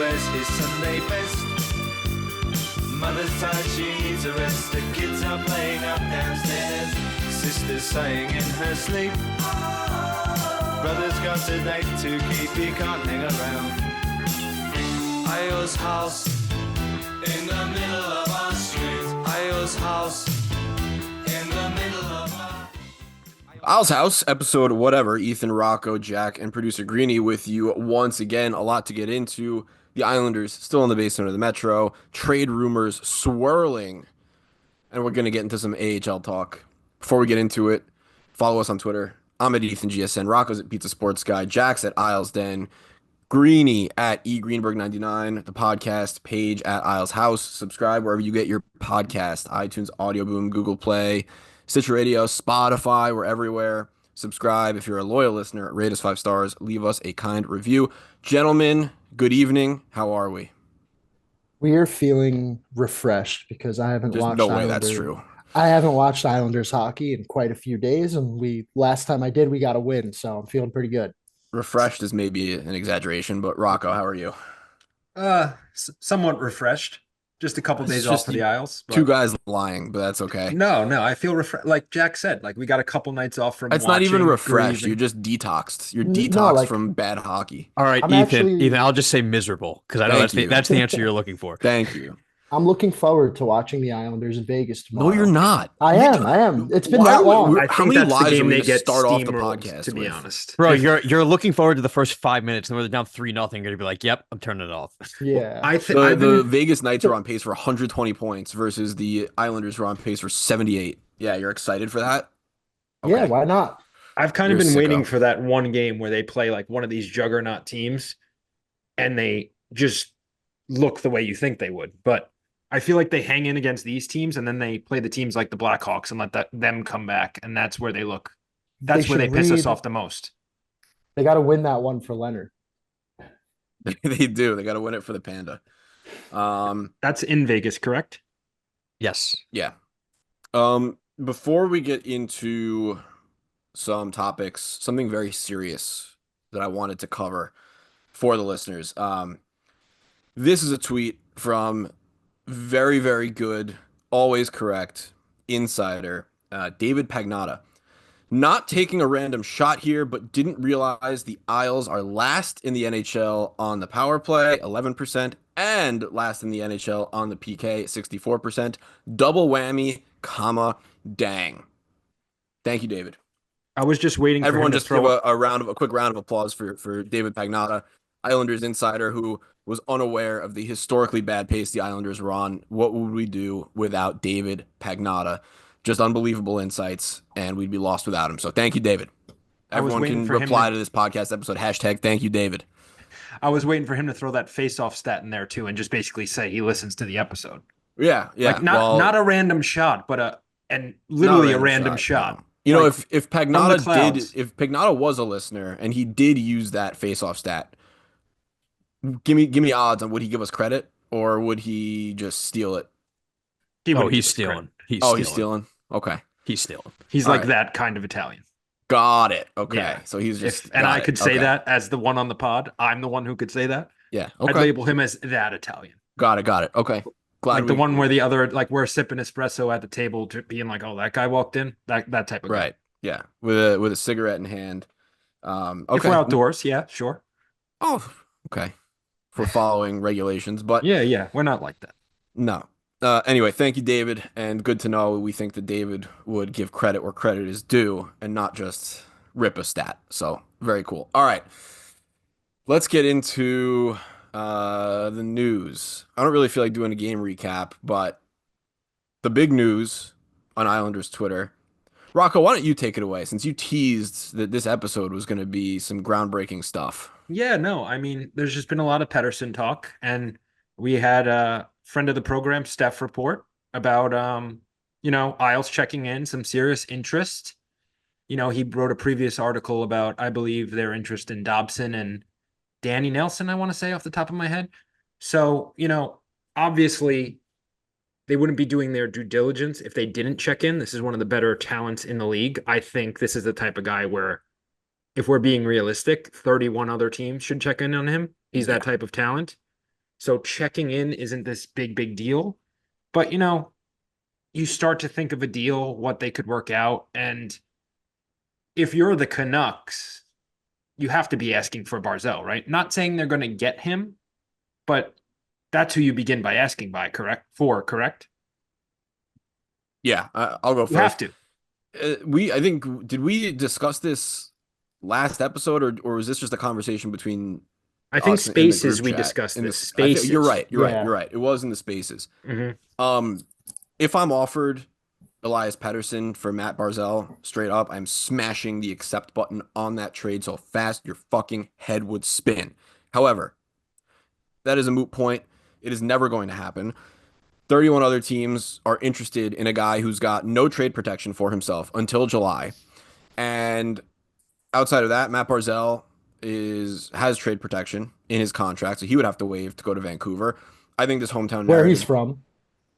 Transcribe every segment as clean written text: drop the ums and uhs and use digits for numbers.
wears his Sunday best. Mother's tired, she needs a rest. The kids are playing up downstairs. Sister's sighing in her sleep. Brother's got a date to keep, he can't hang around. Io's house in the middle of our street. Io's house in the middle of our... Isle's House, episode whatever. Ethan, Rocco, Jack, and producer Greeny with you once again. A lot to get into. The Islanders still in the basement of the Metro. Trade rumors swirling. And we're going to get into some AHL talk. Before we get into it, follow us on Twitter. I'm at Ethan GSN. Rocco's at Pizza Sports Guy. Jack's at Isles Den. Greeny at eGreenberg99. The podcast page at Isles House. Subscribe wherever you get your podcast. iTunes, Audio Boom, Google Play, Stitcher Radio, Spotify. We're everywhere. Subscribe. If you're a loyal listener, rate us 5 stars. Leave us a kind review. Gentlemen, good evening. How are we? We are feeling refreshed because I haven't There's watched no way Islanders. that's true. I haven't watched Islanders hockey in quite a few days, and last time I did, we got a win, so I'm feeling pretty good. Refreshed is maybe an exaggeration, but Rocco, how are you? Somewhat refreshed. Just a couple It's days just off for the Isles. Two guys lying, but that's okay. No, I feel refreshed. Like Jack said, like we got a couple nights off from. It's not even watching, refreshed. grieving. You're just detoxed. You're No, detoxed like- from bad hockey. All right, I'm Ethan. actually- Ethan, I'll just say miserable because I know Thank you. that's the answer you're looking for. Thank you. I'm looking forward to watching the Islanders in Vegas tomorrow. No, you're not. I am. It's been Why that would- long. I How think many that's the lies game are we they gonna get start off the steamrolled, podcast to be with? honest. Bro, you're looking forward to the first 5 minutes, and when they're down 3-0, you're gonna be like, "Yep, I'm turning it off." Yeah. I think The Vegas Knights are on pace for 120 points versus the Islanders are on pace for 78. Yeah, you're excited for that? Yeah, Okay. why not? I've kind of You're been a waiting sicko. for that one game where they play like one of these juggernaut teams, and they just look the way you think they would. But I feel like they hang in against these teams, and then they play the teams like the Blackhawks and let them come back, and that's where they look. That's where they should piss us read- off the most. They got to win that one for Leonard. They do. They got to win it for the Panda. That's in Vegas, correct? Yes. Yeah. Before we get into some topics, something very serious that I wanted to cover for the listeners. This is a tweet from very, very good, always correct insider, David Pagnotta. Not taking a random shot here, but didn't realize the Isles are last in the NHL on the power play, 11%, and last in the NHL on the PK, 64%. Double whammy, comma, dang. Thank you, David. I was just waiting Everyone for him just to give throw a quick round of applause for David Pagnotta, Islanders insider who was unaware of the historically bad pace the Islanders were on. What would we do without David Pagnotta? Just unbelievable insights, and we'd be lost without him. So thank you, David. I was Everyone waiting can for him reply to- to this podcast episode, hashtag thank you, David. I was waiting for him to throw that face-off stat in there too, and just basically say he listens to the episode. Yeah. Like well, not a random shot, but literally not a random shot. no. You know, Like, if from the Pagnotta clouds. if Pagnotta was a listener and he did use that face-off stat, give me odds on would he give us credit or would he just steal it? He Oh, would've he's given us credit. stealing. He's stealing. Okay. He's stealing. He's All like right. that kind of Italian. Got it. Okay. Yeah. So he's just And got I it. could say Okay. that as the one on the pod. I'm the one who could say that. Yeah. I'd Okay. label him as that Italian. Got it. Okay. Glad Like the one where the other, like we're sipping espresso at the table, being like, "Oh, that guy walked in." That type of guy. right. Yeah. With a cigarette in hand. If Okay. we're outdoors, yeah, sure. Oh, okay. For following regulations, but Yeah, we're not like that. no. Anyway, thank you, David, and good to know. We think that David would give credit where credit is due and not just rip a stat. So very cool. All right, let's get into the news. I don't really feel like doing a game recap, but the big news on Islanders Twitter. Rocco, why don't you take it away since you teased that this episode was going to be some groundbreaking stuff? Yeah, no, I mean, there's just been a lot of Pedersen talk, and we had a friend of the program, Steph, report about, Isles checking in, some serious interest. He wrote a previous article about, I believe, their interest in Dobson and Danny Nelson, I want to say off the top of my head. So, obviously they wouldn't be doing their due diligence if they didn't check in. This is one of the better talents in the league. I think this is the type of guy where, if we're being realistic, 31 other teams should check in on him. He's that type of talent. So checking in isn't this big deal. But, you start to think of a deal, what they could work out. And if you're the Canucks, you have to be asking for Barzell, right? Not saying they're going to get him, but that's who you begin by asking by, correct? Yeah, I'll go You have first. to. I think, did we discuss this last episode, or was this just a conversation between I think us in the spaces group we chat? discussed In this. the, I think you're Spaces. right. You're right. Yeah. You're right. It was in the spaces. Mhm. If I'm offered Elias Pettersson for Matt Barzell straight up, I'm smashing the accept button on that trade so fast your fucking head would spin. However, that is a moot point. It is never going to happen. 31 other teams are interested in a guy who's got no trade protection for himself until July. And outside of that, Matt Barzell has trade protection in his contract, so he would have to waive to go to Vancouver. I think this hometown Where narrative. he's from.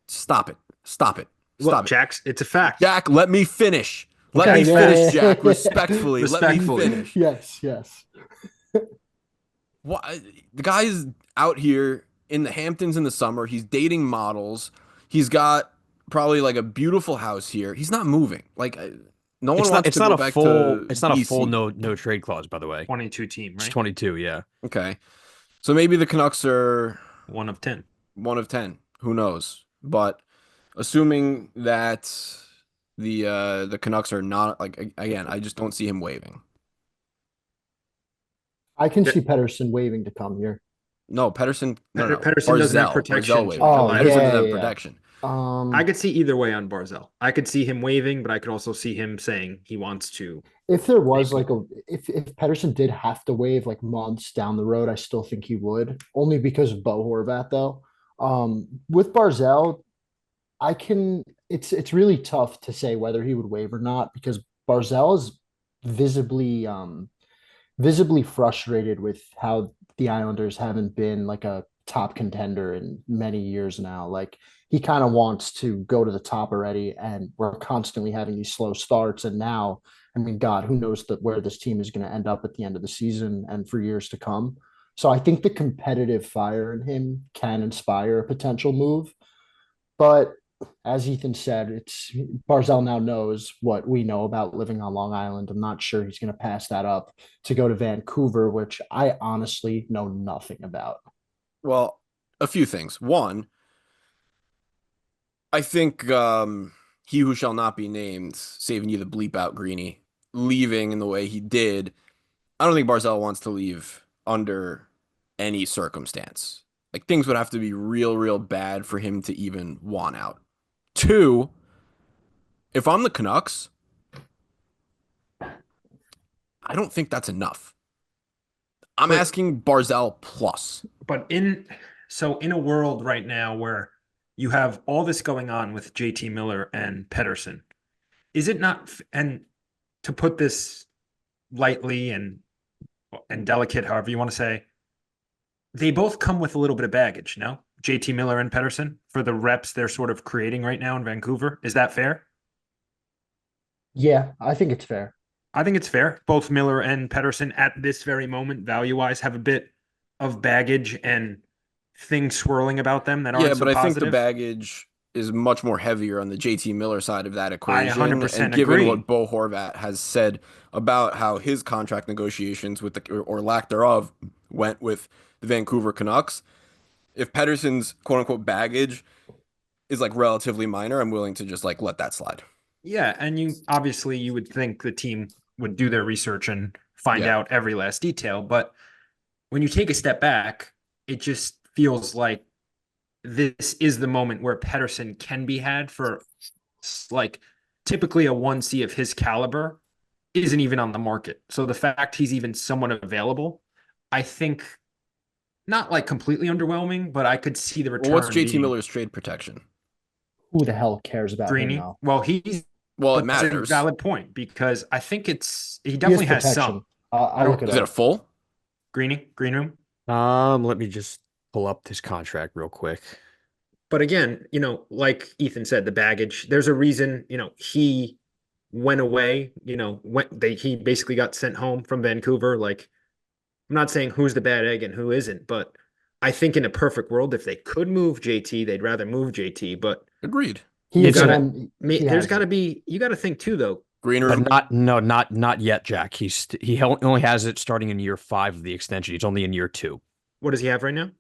Stop it. Stop it. Look, Stop it. Jax, it's a fact. Jack, let me finish. Let Okay, me yeah, finish, yeah, Jack. yeah. Respectfully. Let me Respectfully. finish. Yes. What, the guy's out here in the Hamptons in the summer. He's dating models. He's got probably like a beautiful house here. He's not moving. Like no one wants It's to not go a back full. to It's not a full BC. no trade clause, by the way. 22 team, It's right? 22. Yeah. Okay. So maybe the Canucks are 1 of 10. 1 of 10. Who knows? But assuming that the Canucks are not, like, again, I just don't see him waving. I can Yeah. see Pedersen waving to come here. No, Pedersen. No. Pedersen doesn't have Barzell. protection Barzell waving. till Oh, July. Pedersen yeah, doesn't have yeah. protection. I could see either way on Barzell. I could see him waving, but I could also see him saying he wants to. If there was like if Pedersen did have to waive like months down the road, I still think he would, only because of Bo Horvat though. With Barzell, it's really tough to say whether he would waive or not because Barzell is visibly visibly frustrated with how the Islanders haven't been like a top contender in many years now. Like he kind of wants to go to the top already, and we're constantly having these slow starts. And now, I mean, God, who knows where this team is going to end up at the end of the season and for years to come. So I think the competitive fire in him can inspire a potential move. But as Ethan said, it's Barzell now knows what we know about living on Long Island. I'm not sure he's going to pass that up to go to Vancouver, which I honestly know nothing about. Well, a few things. One, I think he who shall not be named, saving you the bleep out, Greeny, leaving in the way he did. I don't think Barzell wants to leave under any circumstance. Like things would have to be real bad for him to even want out. Two, if I'm the Canucks, I don't think that's enough. I'm But- asking Barzell plus. But in a world right now where you have all this going on with JT Miller and Pedersen, is it not, and to put this lightly and delicate, however you want to say, they both come with a little bit of baggage, no? JT Miller and Pedersen for the reps they're sort of creating right now in Vancouver. Is that fair? Yeah, I think it's fair. I think it's fair. Both Miller and Pedersen at this very moment, value-wise, have a bit of baggage and things swirling about them that aren't Yeah, so but I think the positive. baggage is much more heavier on the JT Miller side of that equation. 100% and given agree. what Bo Horvat has said about how his contract negotiations with or lack thereof went with the Vancouver Canucks, if Pedersen's quote unquote baggage is like relatively minor, I'm willing to just like let that slide. Yeah, and you would think the team would do their research and find Yeah. out every last detail, but when you take a step back, it just feels like this is the moment where Pedersen can be had for like typically a 1C of his caliber isn't even on the market. So the fact he's even somewhat available, I think not like completely underwhelming, but I could see the return. Well, what's JT being Miller's trade protection? Who the hell cares about him Greeny. now? Well, he's Well, it that's a matters. valid point because I think he He definitely has has protection. some. I'll look it Is it a up. full? Green room. Let me just pull up his contract real quick. But again, like Ethan said, the baggage, there's a reason, he went away, he basically got sent home from Vancouver. Like, I'm not saying who's the bad egg and who isn't, but I think in a perfect world, if they could move JT, they'd rather move JT. But Agreed. He It's is gotta- an he there's has got to it. be, you got to think too, though. Green But room. not yet, Jack. He only has it starting in year 5 of the extension. He's only in year 2. What does he have right now?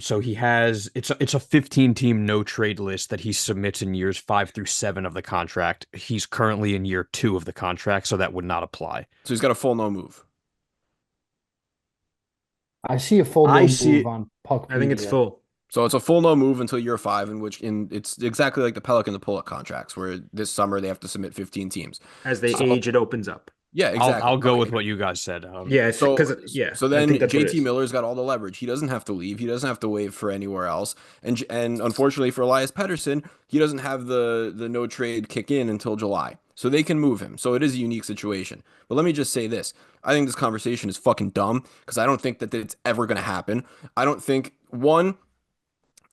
So he has it's a 15 team no trade list that he submits in years 5 through 7 of the contract. He's currently in year 2 of the contract, so that would not apply. So he's got a full no move. I see a full I no see move it- on Puck. I think it's full. So it's a full no move until year 5, it's exactly like the Pelican the Pullout contracts, where this summer they have to submit 15 teams. As they So- age, it opens up. Yeah, exactly. I'll go Okay. with what you guys said. Yeah, So, because so I then think that's what it JT is. Miller's got all the leverage. He doesn't have to leave. He doesn't have to waive for anywhere else. And unfortunately for Elias Pettersson, he doesn't have the no trade kick in until July. So they can move him. So it is a unique situation. But let me just say this. I think this conversation is fucking dumb because I don't think that it's ever going to happen. I don't think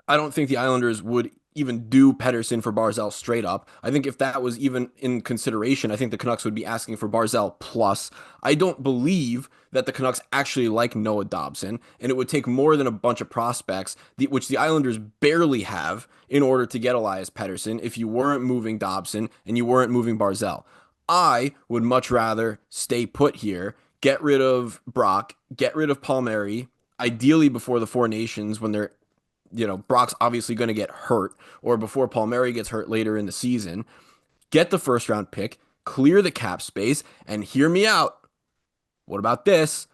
the Islanders would even do Pettersson for Barzal straight up. I think if that was even in consideration, I think the Canucks would be asking for Barzal plus. I don't believe that the Canucks actually like Noah Dobson, and it would take more than a bunch of prospects, which the Islanders barely have, in order to get Elias Pettersson if you weren't moving Dobson and you weren't moving Barzal. I would much rather stay put here, get rid of Brock, get rid of Palmieri, ideally before the Four Nations when they're Brock's obviously going to get hurt, or before Palmieri gets hurt later in the season. Get the first round pick, clear the cap space, and hear me out. What about this?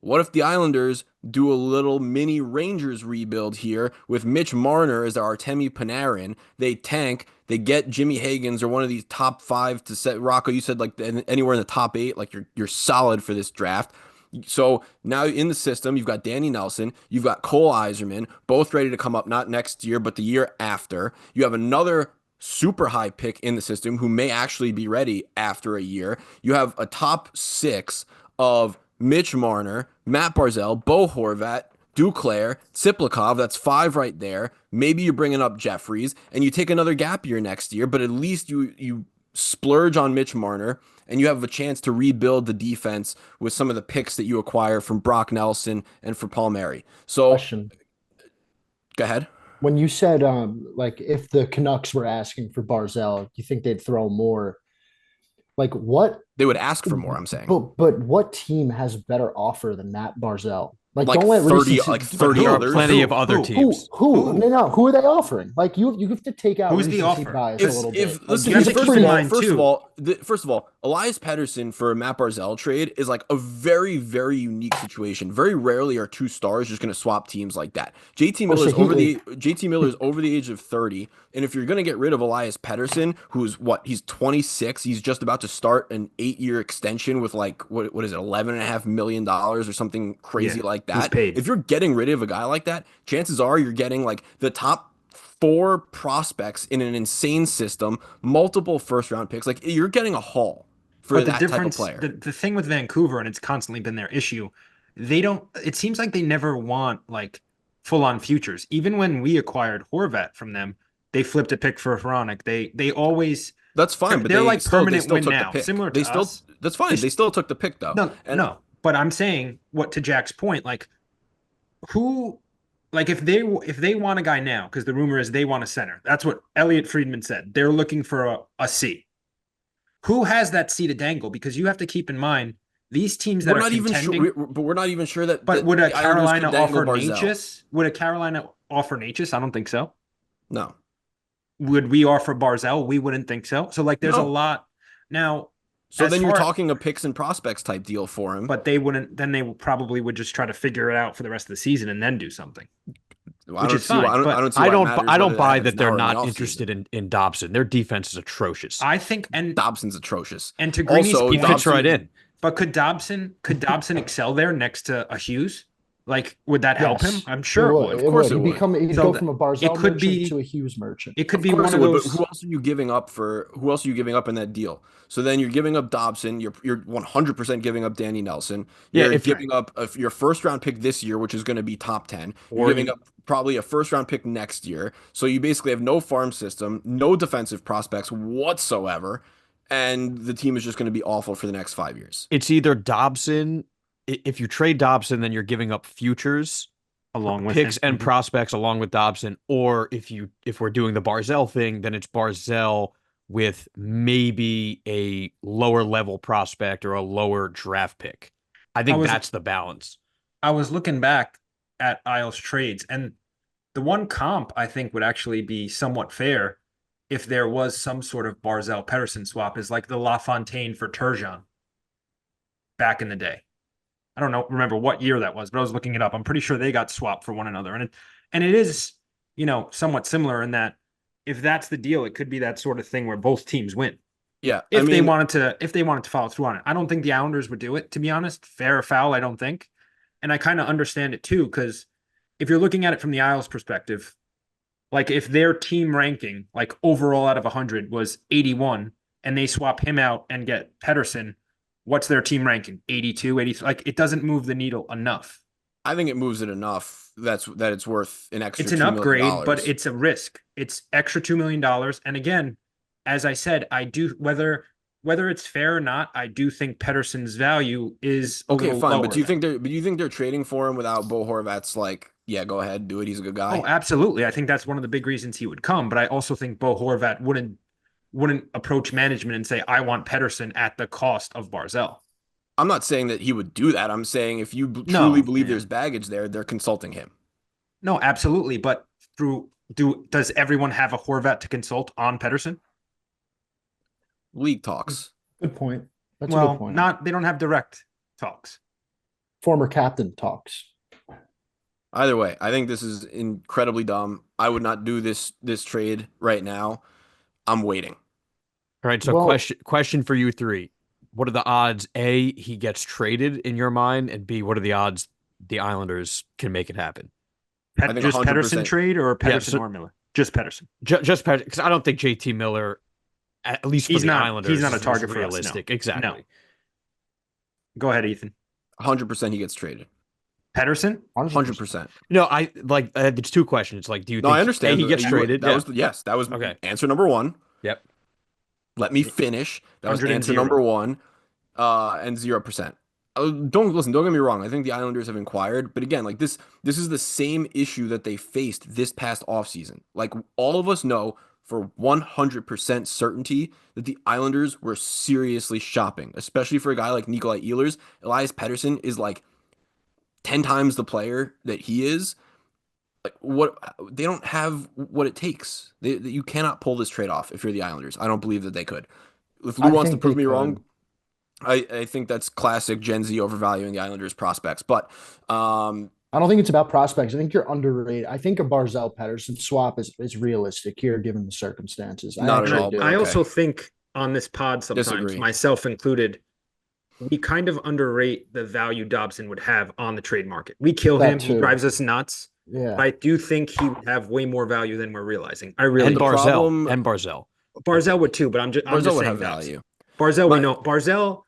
What if the Islanders do a little mini Rangers rebuild here with Mitch Marner as our Artemi Panarin? They tank, they get Jimmy Higgins or one of these top 5 to set. Rocco, you said like anywhere in the top 8, like you're solid for this draft. So now in the system, you've got Danny Nelson, you've got Cole Iserman, both ready to come up, not next year, but the year after. You have another super high pick in the system who may actually be ready after a year. You have a top 6 of Mitch Marner, Matt Barzal, Bo Horvat, Duclair, Tsiplikov. That's 5 right there. Maybe you're bringing up Jeffries, and you take another gap year next year, but at least you splurge on Mitch Marner, and you have a chance to rebuild the defense with some of the picks that you acquire from Brock Nelson and for Palmieri. So, Question. Go ahead. When you said like if the Canucks were asking for Barzal, do you think they'd throw more? Like what? They would ask for more, I'm saying. But what team has better offer than Matt Barzal? Like Like don't let 30 recency- like 30 There are others. plenty of Who? other Who? teams. Who? No. Who are they offering? Like you have to take out Who's the recency offer? bias a little bit. Listen, you have to first keep of in all, mind, too. first of all, Elias Pettersson for a Matt Barzal trade is like a very, very unique situation. Very rarely are 2 stars just going to swap teams like that. JT Miller's over the age of 30, and if you're going to get rid of Elias Pettersson, who's he's 26, he's just about to start an 8-year extension with like what is it, $11.5 million or something crazy Yeah, like he's that. paid. If you're getting rid of a guy like that, chances are you're getting like the top 4 prospects in an insane system, multiple first round picks. Like you're getting a haul for But the that type of difference, player. the thing with Vancouver, and it's constantly been their issue, it seems like they never want like full on futures. Even when we acquired Horvat from them, they flipped a pick for Hronik. They always, That's fine, but they're like still permanent win took the now, pick. similar to us. That's fine. They still took the pick though. No, but I'm saying what to Jack's point, like who, like if they want a guy now, because the rumor is they want a center. That's what Elliot Friedman said. They're looking for a C. Who has that C to dangle? Because you have to keep in mind these teams that We're are not even contending. sure. But we're not even sure that. But that would a the Islanders Carolina could dangle offer Barzal. Natchez? Would a Carolina offer Natchez? I don't think so. No. Would we offer Barzell? We wouldn't think so. So like, there's a No. lot now. So as then you're far- talking a picks and prospects type deal for him. But they wouldn't. Then they probably would just try to figure it out for the rest of the season and then do something. I which don't is see why- fine, I but don't see why it matters I don't whether buy happens that they're now or in the not offseason. interested in Dobson. Their defense is atrocious. I think, and Dobson's atrocious. to Greeny's Also, He point, fits right in. but could Dobson excel there next to a Hughes? Like, would that help Yes. him? I'm sure it would. Of course it He'd would. He'd So go that- from a it Barzal could merchant be- to a Hughes merchant. It could Of be course one it of would, those. but who else are you giving up for? Who else are you giving up in that deal? So then you're giving up Dobson. You're 100% giving up Danny Nelson. Yeah, You're if- giving up your first round pick this year, which is going to be top 10. You're Or giving you- up probably a first round pick next year. So you basically have no farm system, no defensive prospects whatsoever, and the team is just going to be awful for the next 5 years. It's either Dobson. If you trade Dobson, then you're giving up futures along with picks him. and prospects along with Dobson, or if we're doing the Barzell thing, then it's Barzell with maybe a lower level prospect or a lower draft pick. I think that's the balance. I was looking back at Isles trades, and the one comp I think would actually be somewhat fair if there was some sort of Barzell Pedersen swap is like the LaFontaine for Turgeon back in the day. I don't know, remember what year that was, but I was looking it up. I'm pretty sure they got swapped for one another. And it is, somewhat similar in that if that's the deal, it could be that sort of thing where both teams win. Yeah. If they wanted to follow through on it. I don't think the Islanders would do it, to be honest. Fair or foul, I don't think. And I kind of understand it too, because if you're looking at it from the Isles perspective, like if their team ranking, like overall out of 100 was 81 and they swap him out and get Pedersen, what's their team ranking? 82, 83? Like it doesn't move the needle enough. I think it moves it enough that it's worth an extra. It's an upgrade, but it's a risk. It's extra $2 million. And again, as I said, I do whether it's fair or not, I do think Pedersen's value is okay. Fine, but do you think they're trading for him without Bo Horvat's like, yeah, go ahead, do it. He's a good guy. Oh, absolutely. I think that's one of the big reasons he would come. But I also think Bo Horvat wouldn't approach management and say, I want Pedersen at the cost of Barzell. I'm not saying that he would do that. I'm saying if you truly believe there's baggage there, they're consulting him. No, absolutely. But does everyone have a Horvat to consult on Pedersen? League talks. Good point. That's a good point. They don't have direct talks. Former captain talks. Either way, I think this is incredibly dumb. I would not do this trade right now. I'm waiting. All right. So question for you three. What are the odds, A, he gets traded in your mind, and B, what are the odds the Islanders can make it happen? Just 100%. Pedersen trade or Pedersen or Miller? Just Pedersen. Just Pedersen, because I don't think JT Miller, at least for the Islanders, he's not a target for realistic. Us, no. Exactly. No. Go ahead, Ethan. 100% he gets traded. Pedersen? 100%. No, I like. There's two questions. Like, do you think I understand he gets traded? That was okay. Answer number one. Yep. Let me finish. That was answer number one. And 0%. Don't get me wrong. I think the Islanders have inquired, but again, like this is the same issue that they faced this past offseason. Like all of us know for 100% certainty that the Islanders were seriously shopping, especially for a guy like Nikolai Ehlers. Elias Pettersson is like 10 times the player that he is. Like they don't have what it takes. You cannot pull this trade off if you're the Islanders. I don't believe that they could. If Lou wants to prove me wrong, I think that's classic Gen Z overvaluing the Islanders prospects. But I don't think it's about prospects. I think you're underrated. I think a Barzell Pedersen swap is realistic here given the circumstances. Not at all. I also think on this pod sometimes, myself included, we kind of underrate the value Dobson would have on the trade market. We kill him. He drives us nuts. Yeah. But I do think he would have way more value than we're realizing. I really do. Barzell. Barzell would too, but I'm just saying have value. Barzell, we know. Barzell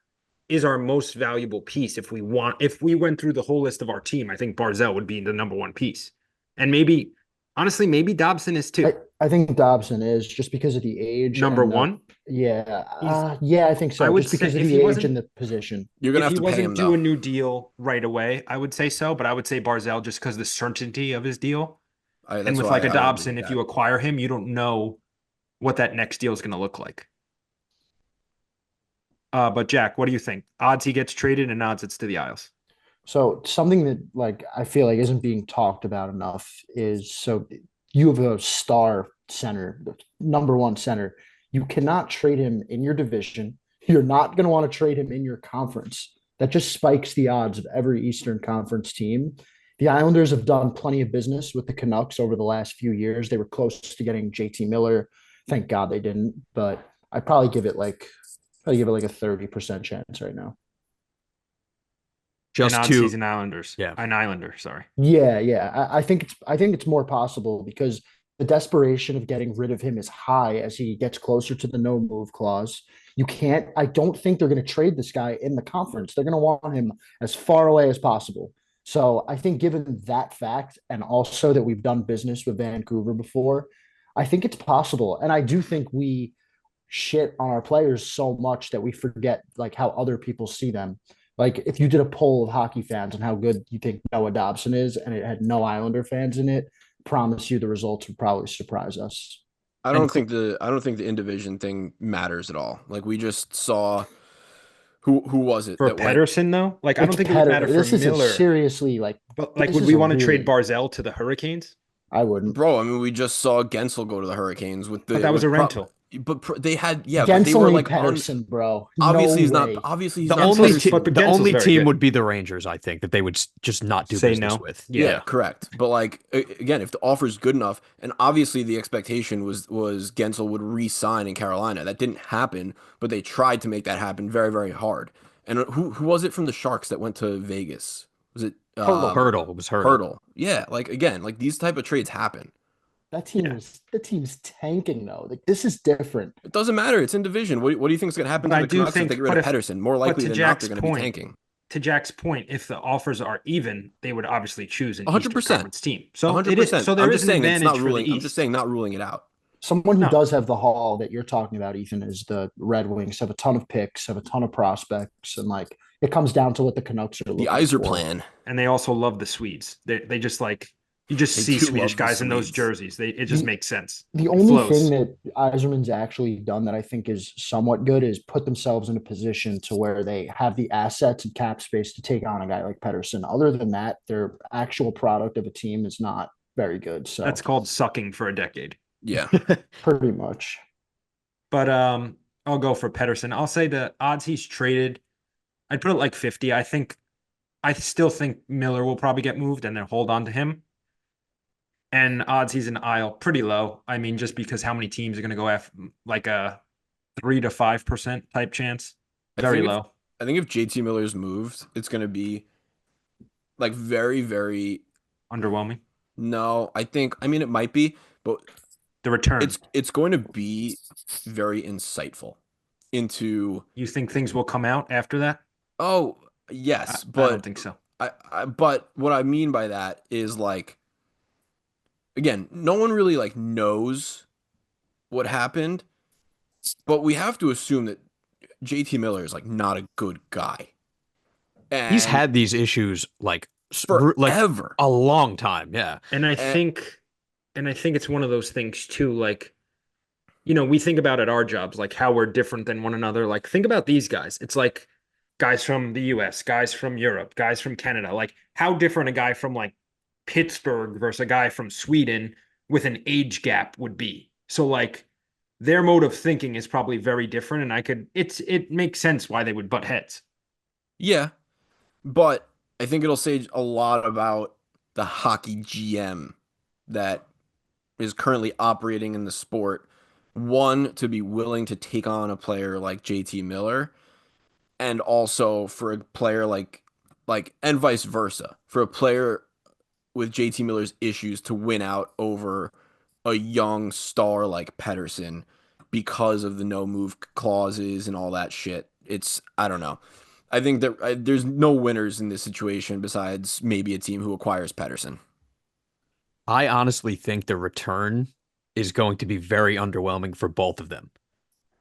is our most valuable piece. If we went through the whole list of our team, I think Barzell would be the number one piece. And maybe Dobson is too. I think Dobson is just because of the age. Number one? Yeah. I think so. Just because of the age and the position. You're going to have to pay him, do a new deal right away, I would say so. But I would say Barzell just because of the certainty of his deal. And with like a Dobson, if you acquire him, you don't know what that next deal is going to look like. But Jack, what do you think? Odds he gets traded and odds it's to the Isles. So something that I feel like isn't being talked about enough is so you have a star center, number one center. You cannot trade him in your division. You're not going to want to trade him in your conference. That just spikes the odds of every Eastern Conference team. The Islanders have done plenty of business with the Canucks over the last few years. They were close to getting JT Miller. Thank God they didn't, but I'd probably give it like a 30% chance right now. Just two season Islanders. Yeah. An Islander, sorry. Yeah. I think it's more possible because the desperation of getting rid of him is high as he gets closer to the no move clause. I don't think they're going to trade this guy in the conference. They're going to want him as far away as possible. So I think given that fact, and also that we've done business with Vancouver before, I think it's possible. And I do think we shit on our players so much that we forget like how other people see them. Like if you did a poll of hockey fans on how good you think Noah Dobson is, and it had no Islander fans in it, promise you the results would probably surprise us. I And don't think the in division thing matters at all. Like we just saw who was it for that went. Pedersen though, like I It's don't think it would matter better. for This is a Miller. seriously like But like, this would is we a want to trade really- Barzell to the Hurricanes? I wouldn't. Bro, I mean, we just saw Gensel go to the Hurricanes with the. But that was with a rental. they had, yeah, but they Gensel were and like Pedersen, bro. obviously No he's way. not. Obviously he's The not. only Pedersen. but the Gensel's only very team good. would be the Rangers. I think that they would just not do Say business no. with. Yeah, correct. But like again, if the offer is good enough, and obviously the expectation was Gensel would re-sign in Carolina. That didn't happen, but they tried to make that happen very, very hard. And who was it from the Sharks that went to Vegas? Was it Hurdle. It was Hurdle. Hurdle? Yeah, like again, like these type of trades happen. That team's tanking though. Like this is different. It doesn't matter. It's in division. What do you think is going to happen But to I the do Canucks if think- they get rid but of if- Pedersen? More but likely to than not, Jack's they're going to be point, tanking. To Jack's point, if the offers are even, they would obviously choose an 100%. Eastern Conference team. So it 100%. is, so there I'm is just an saying it's advantage not for ruling. the I'm East. just saying not ruling it out. Someone who No. does have the haul that you're talking about, Ethan, is the Red Wings. Have a ton of picks, have a ton of prospects, and like it comes down to what the Canucks are looking The Iser for. plan. And they also love the Swedes. They just like, you just They see do Swedish love the guys in those Swedes. jerseys. It just The- makes sense. The It only flows. thing that Eiserman's actually done that I think is somewhat good is put themselves in a position to where they have the assets and cap space to take on a guy like Pedersen. Other than that, their actual product of a team is not very good. So That's called sucking for a decade. Yeah. pretty much. But I'll go for Pedersen. I'll say the odds he's traded, I'd put it like 50. I still think Miller will probably get moved and then hold on to him. And odds he's an Isle, pretty low. I mean, just because how many teams are going to go after like a 3 to 5% type chance? I Very think if- low. I think if JT Miller's moved, it's going to be like very, very. Underwhelming. No, I mean, it might be, but The return. it's going to be very insightful into. You think things will come out after that? Oh yes, I but don't think so. but what I mean by that is like, again, no one really like knows what happened, but we have to assume that JT Miller is like not a good guy. And He's had these issues like forever. a long time. Yeah. And I think it's one of those things too, like, you know, we think about at our jobs, like how we're different than one another. Like, think about these guys. It's like guys from the US, guys from Europe, guys from Canada. Like, how different a guy from like Pittsburgh versus a guy from Sweden with an age gap would be. So like their mode of thinking is probably very different. And it makes sense why they would butt heads. Yeah, but I think it'll say a lot about the hockey GM that is currently operating in the sport. One, to be willing to take on a player like JT Miller, and also for a player like and vice versa, for a player with JT Miller's issues to win out over a young star like Pedersen because of the no move clauses and all that shit. I don't know. I think that there's no winners in this situation besides maybe a team who acquires Pedersen. I honestly think the return is going to be very underwhelming for both of them.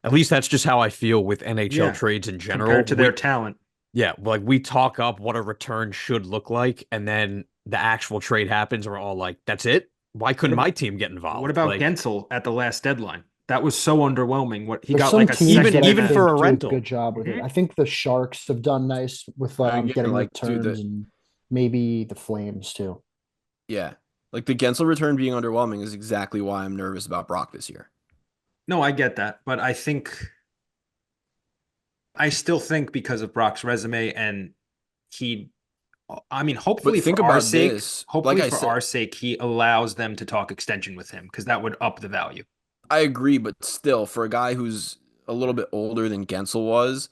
At least that's just how I feel with NHL Yeah, trades in general. Compared to their talent. Yeah, like we talk up what a return should look like, and then the actual trade happens, and we're all like, that's it? Why couldn't What my team get involved? What about Like, Gensel at the last deadline? That was so underwhelming. What he There's got some like a teams second that I even think for a do rental. good job with Mhm. it. I think the Sharks have done nice with Again, getting like, dude, returns, and maybe the Flames too. Yeah. Like the Gensel return being underwhelming is exactly why I'm nervous about Brock this year. No, I get that, but I still think because of Brock's resume and hopefully think for our about sake, this, hopefully like I for said- our sake, he allows them to talk extension with him because that would up the value. I agree, but still, for a guy who's a little bit older than Gensel was,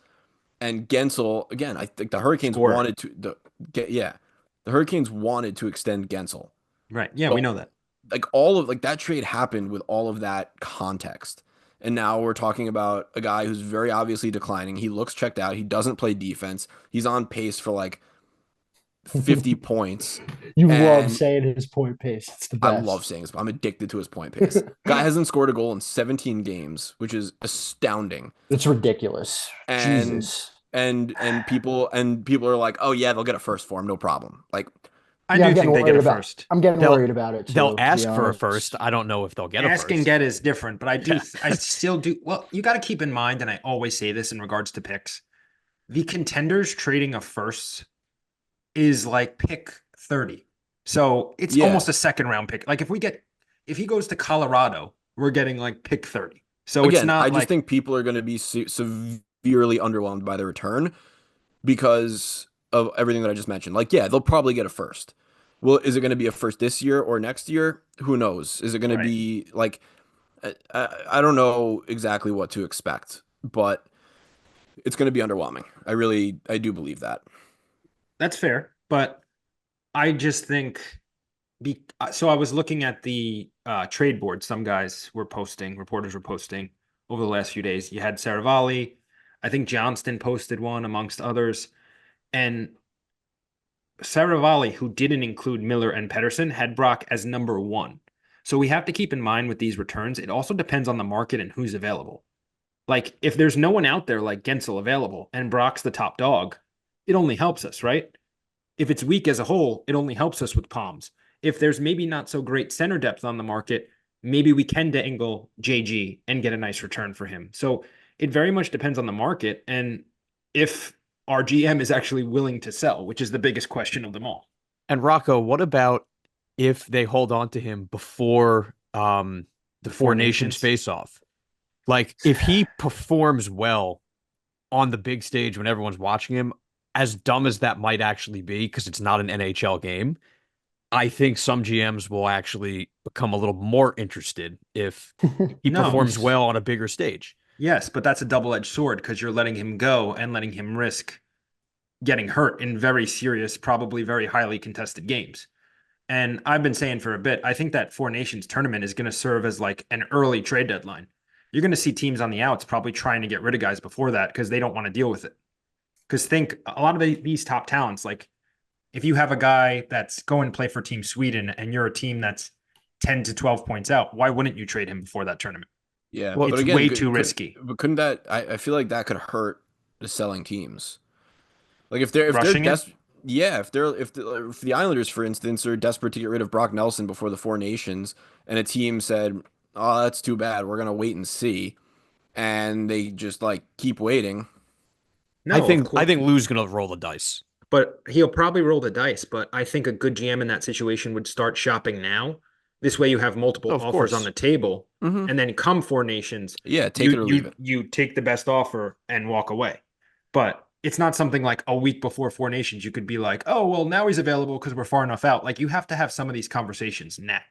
and Gensel, again, I think the Hurricanes Scored. wanted to the Hurricanes wanted to extend Gensel. Right. Yeah, Well, we know that. Like all of that trade happened with all of that context. And now we're talking about a guy who's very obviously declining. He looks checked out. He doesn't play defense. He's on pace for like 50 points. You love And- saying his point pace. It's the I best. love saying this, but I'm addicted to his point pace. Guy hasn't scored a goal in 17 games, which is astounding. It's ridiculous. And Jesus. and people are like, oh yeah, they'll get a first for him, no problem. Like, I Yeah, do I'm getting think they get worried a about. first. I'm getting They'll worried about it they'll too, to be ask for a honest. first. I don't know if they'll get a Ask and first. get is different, but I do, Yeah. I still do. Well, you got to keep in mind, and I always say this in regards to picks, the contenders trading a first is like pick 30. So it's Yeah. almost a second round pick. Like if he goes to Colorado, we're getting like pick 30. So it's Again, not I just like, think people are going to be severely underwhelmed by the return because of everything that I just mentioned. Like, yeah, they'll probably get a first. Well, is it going to be a first this year or next year? Who knows? Is it going to Right. be like I don't know exactly what to expect, but it's going to be underwhelming. I do believe that. that's fair. But I just think, so I was looking at the trade board. Some guys were posting, reporters were posting over the last few days. You had Saravalli. I think Johnston posted one amongst others. And Saravalli, who didn't include Miller and Pedersen, had Brock as number one. So we have to keep in mind with these returns, it also depends on the market and who's available. Like if there's no one out there like Gensel available and Brock's the top dog, it only helps us, right? If it's weak as a whole, it only helps us with Palms. If there's maybe not so great center depth on the market, maybe we can dangle JG and get a nice return for him. So it very much depends on the market and if our GM is actually willing to sell, which is the biggest question of them all. And Rocco, what about if they hold on to him before the Four Nations face off? Like if he performs well on the big stage when everyone's watching him, as dumb as that might actually be, because it's not an NHL game, I think some GMs will actually become a little more interested if he No. performs well on a bigger stage. Yes, but that's a double-edged sword because you're letting him go and letting him risk getting hurt in very serious, probably very highly contested games. And I've been saying for a bit, I think that Four Nations tournament is going to serve as like an early trade deadline. You're going to see teams on the outs probably trying to get rid of guys before that because they don't want to deal with it. Because think a lot of these top talents, like if you have a guy that's going to play for Team Sweden and you're a team that's 10 to 12 points out, why wouldn't you trade him before that tournament? Yeah, Well, It's way too risky. But couldn't that? I feel like that could hurt the selling teams. Like if they're Rushing it? yeah, if the Islanders, for instance, are desperate to get rid of Brock Nelson before the Four Nations, and a team said, "Oh, that's too bad. We're gonna wait and see," and they just like keep waiting. No, I of think course. Lou's gonna roll the dice. But he'll probably roll the dice. But I think a good GM in that situation would start shopping now. This way, you have multiple Of offers course. on the table, Mhm. and then come Four Nations, Yeah, take it or leave it. you take the best offer and walk away. But it's not something like a week before Four Nations you could be like, oh well, now he's available because we're far enough out. Like you have to have some of these conversations now.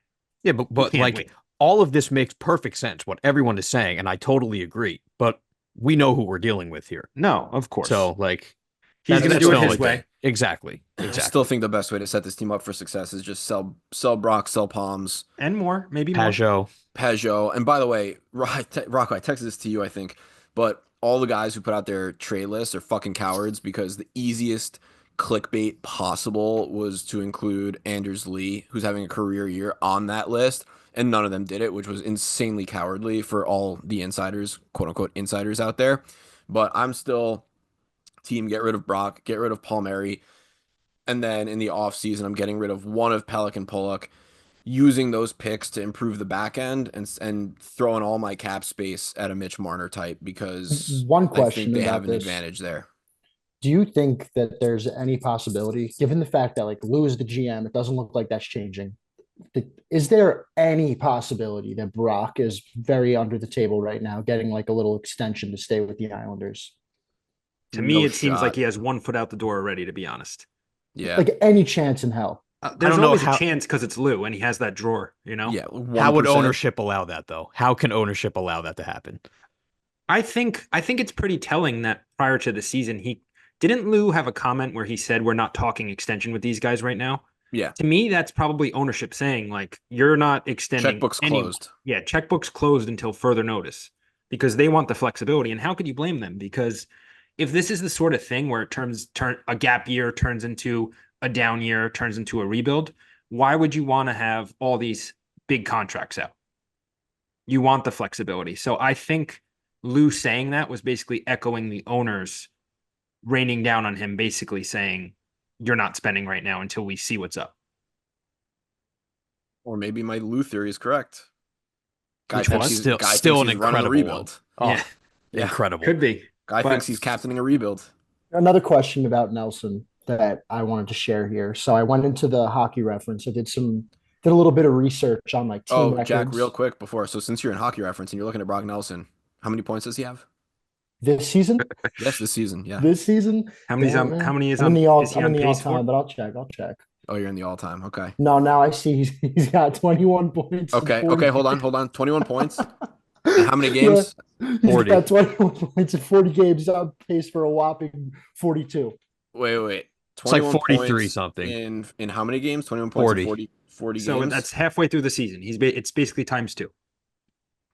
Yeah, but You can't like wait. all of this makes perfect sense, what everyone is saying, and I totally agree. But we know who we're dealing with here. No, of course. So like he's that's going to do the it his only way. thing. Exactly. I Exactly. still think the best way to set this team up for success is just sell Brock, sell Palms, And more, maybe more. Pajot. Peugeot. And by the way, Rocco, I texted this to you, I think, but all the guys who put out their trade lists are fucking cowards because the easiest clickbait possible was to include Anders Lee, who's having a career year, on that list, and none of them did it, which was insanely cowardly for all the insiders, quote unquote insiders out there. But I'm still team get rid of Brock, get rid of Palmieri, and then in the offseason, I'm getting rid of one of Pelican Pollock, using those picks to improve the back end and throwing all my cap space at a Mitch Marner type because One I question think they have about an this. advantage there. Do you think that there's any possibility, given the fact that like Lou is the GM, it doesn't look like that's changing? Is there any possibility that Brock is very under the table right now, getting like a little extension to stay with the Islanders? To me, No it seems like shot. he has 1 foot out the door already, to be honest. Yeah. Like any chance in hell? There's don't know always how- a chance because it's Lou and he has that drawer, you know? Yeah. How would 1%. ownership allow that though? How can ownership allow that to happen? I think it's pretty telling that prior to the season, he didn't Lou have a comment where he said we're not talking extension with these guys right now. Yeah. To me, that's probably ownership saying like you're not extending Checkbook's any- closed. Yeah, checkbook's closed until further notice because they want the flexibility. And how could you blame them? Because if this is the sort of thing where it turns a gap year turns into a down year, turns into a rebuild, why would you want to have all these big contracts out? You want the flexibility. So I think Lou saying that was basically echoing the owners raining down on him, basically saying, "You're not spending right now until we see what's up." Or maybe my Lou theory is correct. Guy Which thinks was? he's, Still, guy still thinks an he's running the incredible one. rebuild. Oh, Yeah, Yeah. incredible. could be. Guy But- thinks he's captaining a rebuild. Another question about Nelson that I wanted to share here. So I went into the hockey reference. I did a little bit of research on like team Oh, records. Jack, real quick before. So since you're in hockey reference and you're looking at Brock Nelson, how many points does he have? This season. Yes, this season. Yeah. This season. How many's Damn, on? man. How many is I'm on? in the all. Is he I'm in on the pace all-time, for? but I'll check. I'll check. Oh, you're in the all-time. Okay. No, now I see he's got 21 points. in Okay. 40 Okay. Hold on. 21 points. And how many games? Yeah, 40. He's got 21 points in 40 games. He's on pace for a whopping 42. Wait. It's like 21 43 points something. In how many games? 21 points 40. in 40 So games. that's halfway through the season. It's basically times 2.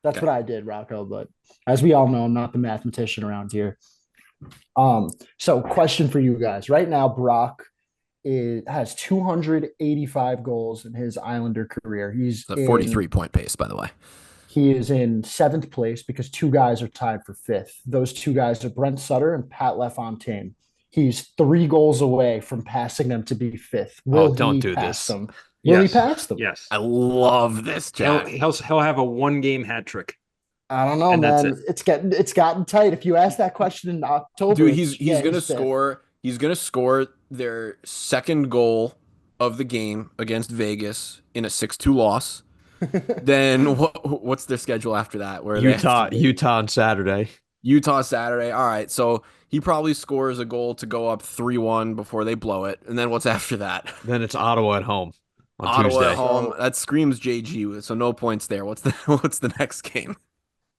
That's Okay. what I did, Rocco. But as we all know, I'm not the mathematician around here. So question for you guys. Right now, Brock has 285 goals in his Islander career. He's It's a 43-point pace, by the way. He is in 7th place because 2 guys are tied for 5th. Those 2 guys are Brent Sutter and Pat LaFontaine. He's 3 goals away from passing them to be 5th. Will don't he do pass this. them? Will he Yes. pass them? Yes. I love this, Jack. He'll have a 1-game hat trick. I don't know, And that's man. It's gotten tight. If you ask that question in October, Dude, he's yeah, gonna fifth. score. He's gonna score their second goal of the game against Vegas in a 6-2 loss. Then what's their schedule after that? Where they have to- Utah on Saturday. Utah Saturday. All right, so he probably scores a goal to go up 3-1 before they blow it. And then what's after that? Then it's Ottawa at home on Ottawa Tuesday. at home. That screams JG. So no points there. What's the next game?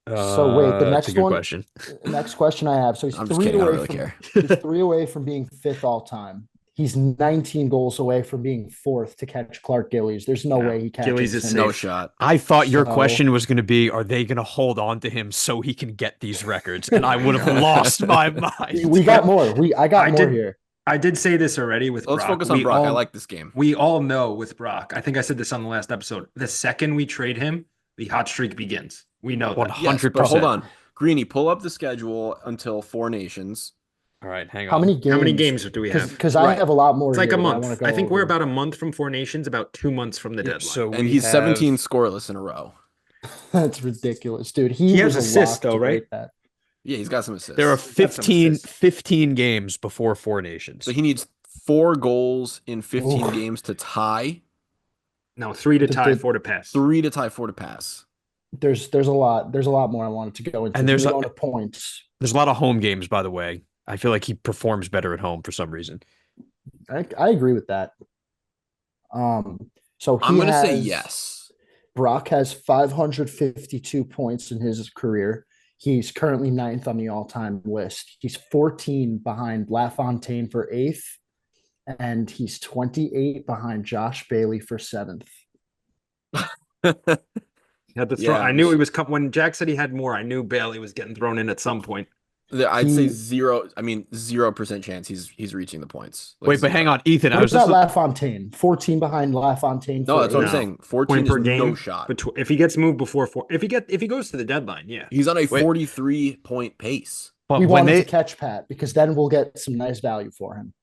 So wait, the That's next a good one- question. Next question I have. So he's I'm just 3 kidding. I away don't really from care. he's 3 away from being 5th all time. He's 19 goals away from being 4th to catch Clark Gillies. There's no Yeah, way he catches Gillies is him. No safe. shot. I thought your So- question was going to be, are they going to hold on to him so he can get these records? And I would have lost my mind. We got more. I got I more did- here. I did say this already with Let's Brock. focus on We Brock. I all- like this game. We all know with Brock. I think I said this on the last episode. The second we trade him, the hot streak begins. We know that. 100%. But hold on. Greeny, pull up the schedule until 4 Nations. All right, hang on. How many games? How many games do we have? Because I Right. have a lot more. It's like here a that I month. wanna go I think we're over. about a month from 4 Nations, about 2 months from the deadline. So And we he's have- 17 scoreless in a row. That's ridiculous, dude. He has was a assists, lock though, to right? rate that. Yeah, he's got some assists. There are some 15, assists. 15 games before 4 Nations. So he needs 4 goals in 15 Oof. games to tie, No, 3 to The- tie, the- 4 to pass. 3 to tie, 4 to pass. There's a lot more I wanted to go into. And there's We a- go into points. There's a lot of home games, by the way. I feel like he performs better at home for some reason. I agree with that. So I'm going to say has- yes. Brock has 552 points in his career. He's currently 9th on the all-time list. He's 14 behind LaFontaine for 8th, and he's 28 behind Josh Bailey for 7th. Had to throw, Yeah, I knew he was when Jack said he had more. I knew Bailey was getting thrown in at some point. I'd say He- 0% chance he's reaching the points. Like Wait, but hang on, Ethan. I What was about just LaFontaine? 14 behind LaFontaine. No, for that's what I'm 8th. saying. 14 Point is per game. no shot. If he gets moved before 4, if he goes to the deadline, yeah. He's on a Wait. 43-point pace. but We when want him they to catch Pat because then we'll get some nice value for him.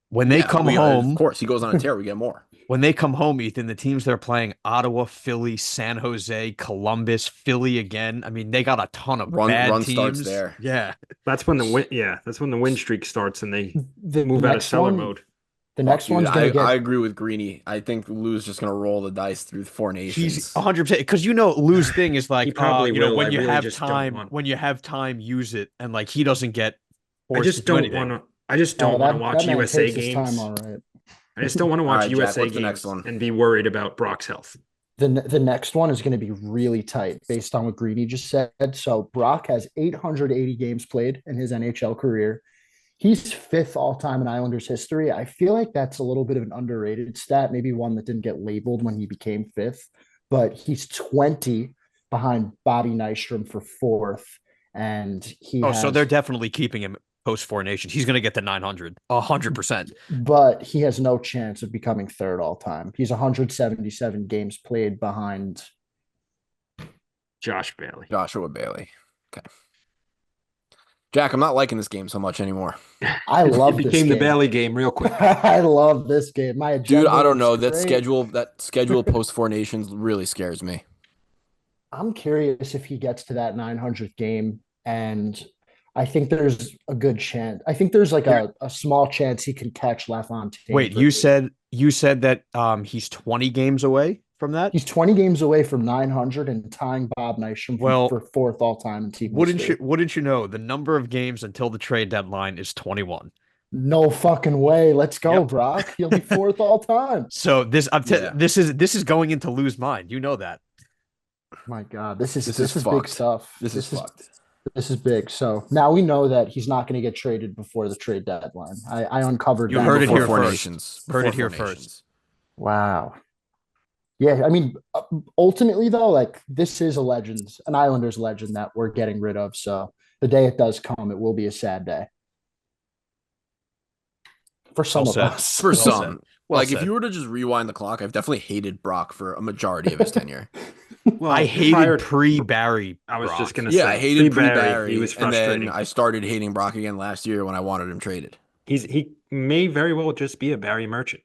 when they Yeah, come of home, course, he goes on a tear. We get more. when they come home, Ethan, the teams they're playing: Ottawa, Philly, San Jose, Columbus, Philly again. I mean, they got a ton of Run bad starts teams there. Yeah, That's when the win. Yeah, that's when the win streak starts and they The move out of next seller one- mode. The next Dude, one's gonna get. I agree with Greeny. I think Lou's just gonna roll the dice through 4 Nations. he's 100% because Lou's thing is like, He probably you know, will. when I you really have just don't time, want- when you have time, use it, and like he doesn't get. I forced just to do don't anything. want to. I just Oh, don't want to that watch man USA takes his games. time, all right. I just don't want to watch Alright, Jack, USA what's the games next one? and be worried about Brock's health. The next one is going to be really tight based on what Greedy just said. So Brock has 880 games played in his NHL career. He's 5th all time in Islanders history. I feel like that's a little bit of an underrated stat, maybe one that didn't get labeled when he became 5th, but he's 20 behind Bobby Nystrom for 4th. And he Oh, so has- they're definitely keeping him post 4 Nations. He's going to get the 900, 100%. but he has no chance of becoming 3rd all time. He's 177 games played behind. Josh Bailey. Joshua Bailey. Okay. Jack, I'm not liking this game so much anymore. I love It this became the game. Bailey game real quick. I love this game. My Dude, agenda I don't looks know. great. That schedule post Four Nations really scares me. I'm curious if he gets to that 900th game, and I think there's a good chance. I think there's like a small chance he can catch LaFontaine. Wait, for you me. said that he's 20 games away from that? He's 20 games away from 900 and tying Bob Nystrom Well, for fourth all time in team Wouldn't history. you know the number of games until the trade deadline is 21. No fucking way. Let's go, Yep. Brock. He'll be fourth all time. So Yeah. this is going into lose mine. You know that. My God, this is This big is fucked. stuff. This is fucked. This is big. So now we know that he's not going to get traded before the trade deadline. I uncovered You that heard it before. here Four first. Nations. Heard it Before here Four first. Nations. Wow. Yeah, I mean, ultimately though, like this is an Islanders legend that we're getting rid of. So the day it does come, it will be a sad day for some Well of said. us. For Well some. said. Well Like, if said. you were to just rewind the clock, I've definitely hated Brock for a majority of his tenure. Well, I hated prior- pre-Barry. I was just Brock. gonna Yeah, say I hated pre-Barry, pre-Barry, He was and frustrating. then I started hating Brock again last year when I wanted him traded. He may very well just be a Barry Merchant.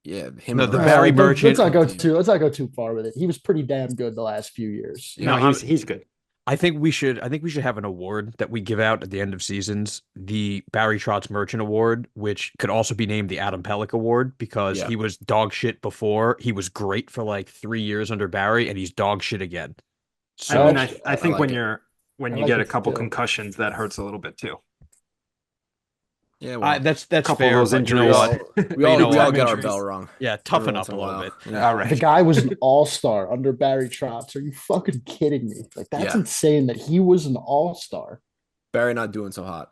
Yeah, him. No, and the Brock. Barry Let's Merchant- let's not go too far with it. He was pretty damn good the last few years. Yeah, No, he's good. I think we should have an award that we give out at the end of seasons, the Barry Trotz Merchant Award, which could also be named the Adam Pellick Award because Yeah. he was dog shit before. He was great for like 3 years under Barry, and he's dog shit again. So I mean, I I think like when it. you I get like a it couple too. concussions, that hurts a little bit too. Yeah, well, that's couple fair. of those but you know injuries. what? we all, You know we all what? get our Injuries. bell wrong. Yeah, every toughen once up a in little while. bit. Yeah. All The right. guy was an all-star under Barry Trotz. Are you fucking kidding me? Like that's Yeah. insane that he was an all-star. Barry not doing so hot.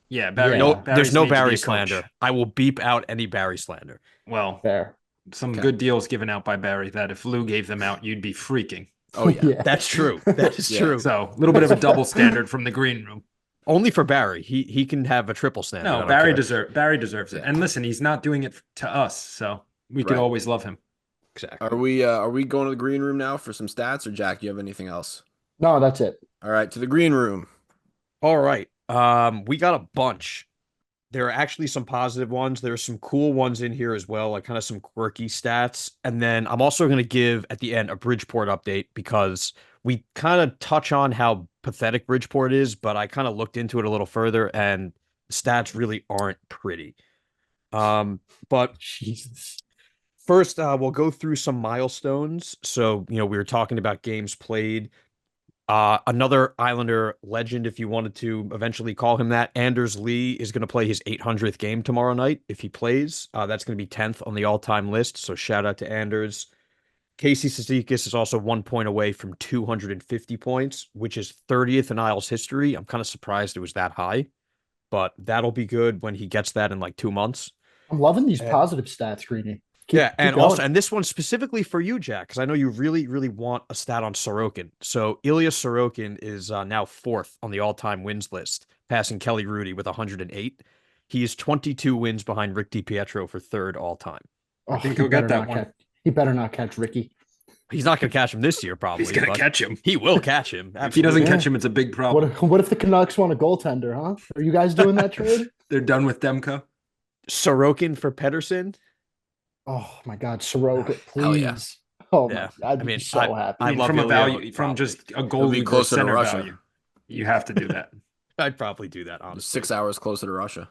Yeah, Barry. Yeah. No, Barry's there's no need to be Barry a coach. slander. I will beep out any Barry slander. Well, Fair. some Okay. good deals given out by Barry that if Lou gave them out, you'd be freaking. Oh yeah. That's true. That is Yeah. true. So a little bit of a double standard from the green room. Only for Barry. He can have a triple slander. I No, don't Barry care. deserves it. Yeah. And listen, he's not doing it to us, so we could Right. always love him. Exactly. Are we going to the green room now for some stats, or Jack, do you have anything else? No, that's it. All right, to the green room. All right. We got a bunch. There are actually some positive ones. There are some cool ones in here as well, like kind of some quirky stats. And then I'm also going to give at the end a Bridgeport update because we kind of touch on how pathetic Bridgeport is, but I kind of looked into it a little further and the stats really aren't pretty. But Jesus. first, we'll go through some milestones. So, we were talking about games played. Another Islander legend, if you wanted to eventually call him that, Anders Lee is going to play his 800th game tomorrow night if he plays. That's going to be 10th on the all-time list, so shout out to Anders. Casey Cizikas is also 1 point away from 250 points, which is 30th in Isles history. I'm kind of surprised it was that high, but that'll be good when he gets that in like 2 months. I'm loving these And- positive stats, Greeny. And going. also, and this one specifically for you, Jack, because I know you really, really want a stat on Sorokin. So Ilya Sorokin is now 4th on the all-time wins list, passing Kelly Rudy with 108. He is 22 wins behind Rick DiPietro for 3rd all-time. Oh, think he he'll get better that not one. he better not catch Ricky. He's not going to catch him this year, probably. He's gonna but catch him. He will catch him. If he doesn't absolutely. catch him, it's a big problem. What if the Canucks want a goaltender, huh? Are you guys doing that trade? They're done with Demko. Sorokin for Pedersen. Oh my God, Soroka, please. Hell yeah. Oh my Yeah. God, I'd I mean, be so happy. I love from a Ilya, value, from probably. just a It'll be goalie versus closer to center Russia. value. You have to do that. I'd probably do that, honestly. 6 hours closer to Russia.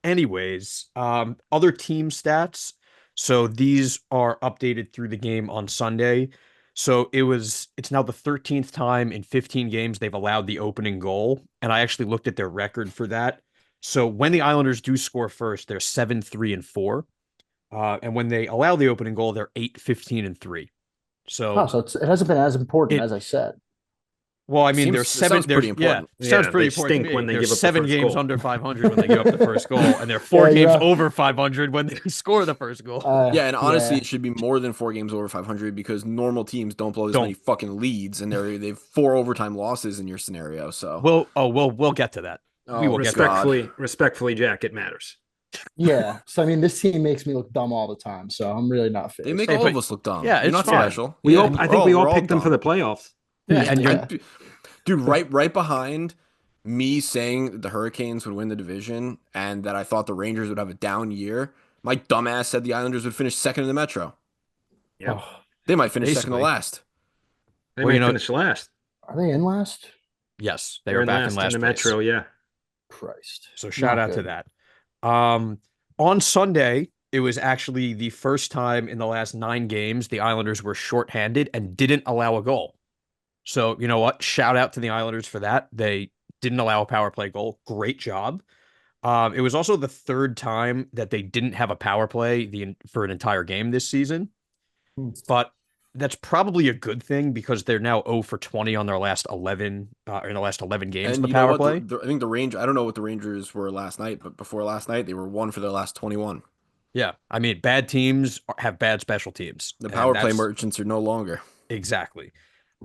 Anyways, other team stats. So these are updated through the game on Sunday. So it's now the 13th time in 15 games they've allowed the opening goal. And I actually looked at their record for that. So when the Islanders do score first, they're 7-3-4. And when they allow the opening goal, they're 8-15-3. So, Oh, so it hasn't been as important It- as I said. well, I mean, Seems- there's it 7. sounds pretty There's, yeah, important. sounds Yeah, pretty they important. to stink me. when they There's give up the 7 first games goal. under 500 when they give up the first goal, and they're 4 Yeah, games yeah. over 500 when they score the first goal. Yeah, and honestly, yeah. it should be more than 4 games over 500 because normal teams don't blow this Don't. many fucking leads, and they've 4 overtime losses in your scenario. So We'll get to that. Oh, we will get to that. Respectfully, Jack, it matters. Yeah. So I mean, this team makes me look dumb all the time. So I'm really not They phased. make Hey, all but- of us look dumb. yeah, You're it's not fine. special. We Yeah, all, I think we we're all picked them for dumb. the playoffs. Yeah, and Yeah. Dude, right behind me saying that the Hurricanes would win the division and that I thought the Rangers would have a down year, my dumbass said the Islanders would finish second in the Metro. Yep. Oh, They might finish second to Basically. last. They Well, might finish last. are they in last? Yes, they They're are in back last in last the place. Metro. Yeah. Christ. So shout Not out to good. that. On Sunday, it was actually the first time in the last 9 games the Islanders were shorthanded and didn't allow a goal. So you know what? Shout out to the Islanders for that. They didn't allow a power play goal. Great job. It was also the third time that they didn't have a power play for an entire game this season. Hmm. But that's probably a good thing because they're now 0 for 20 on their last 11 in the last 11 games in And the you know power what? play. I think the Rangers, I don't know what the Rangers were last night, but before last night, they were 1 for their last 21. Yeah, I mean, bad teams have bad special teams. The and power play that's merchants are no longer. exactly.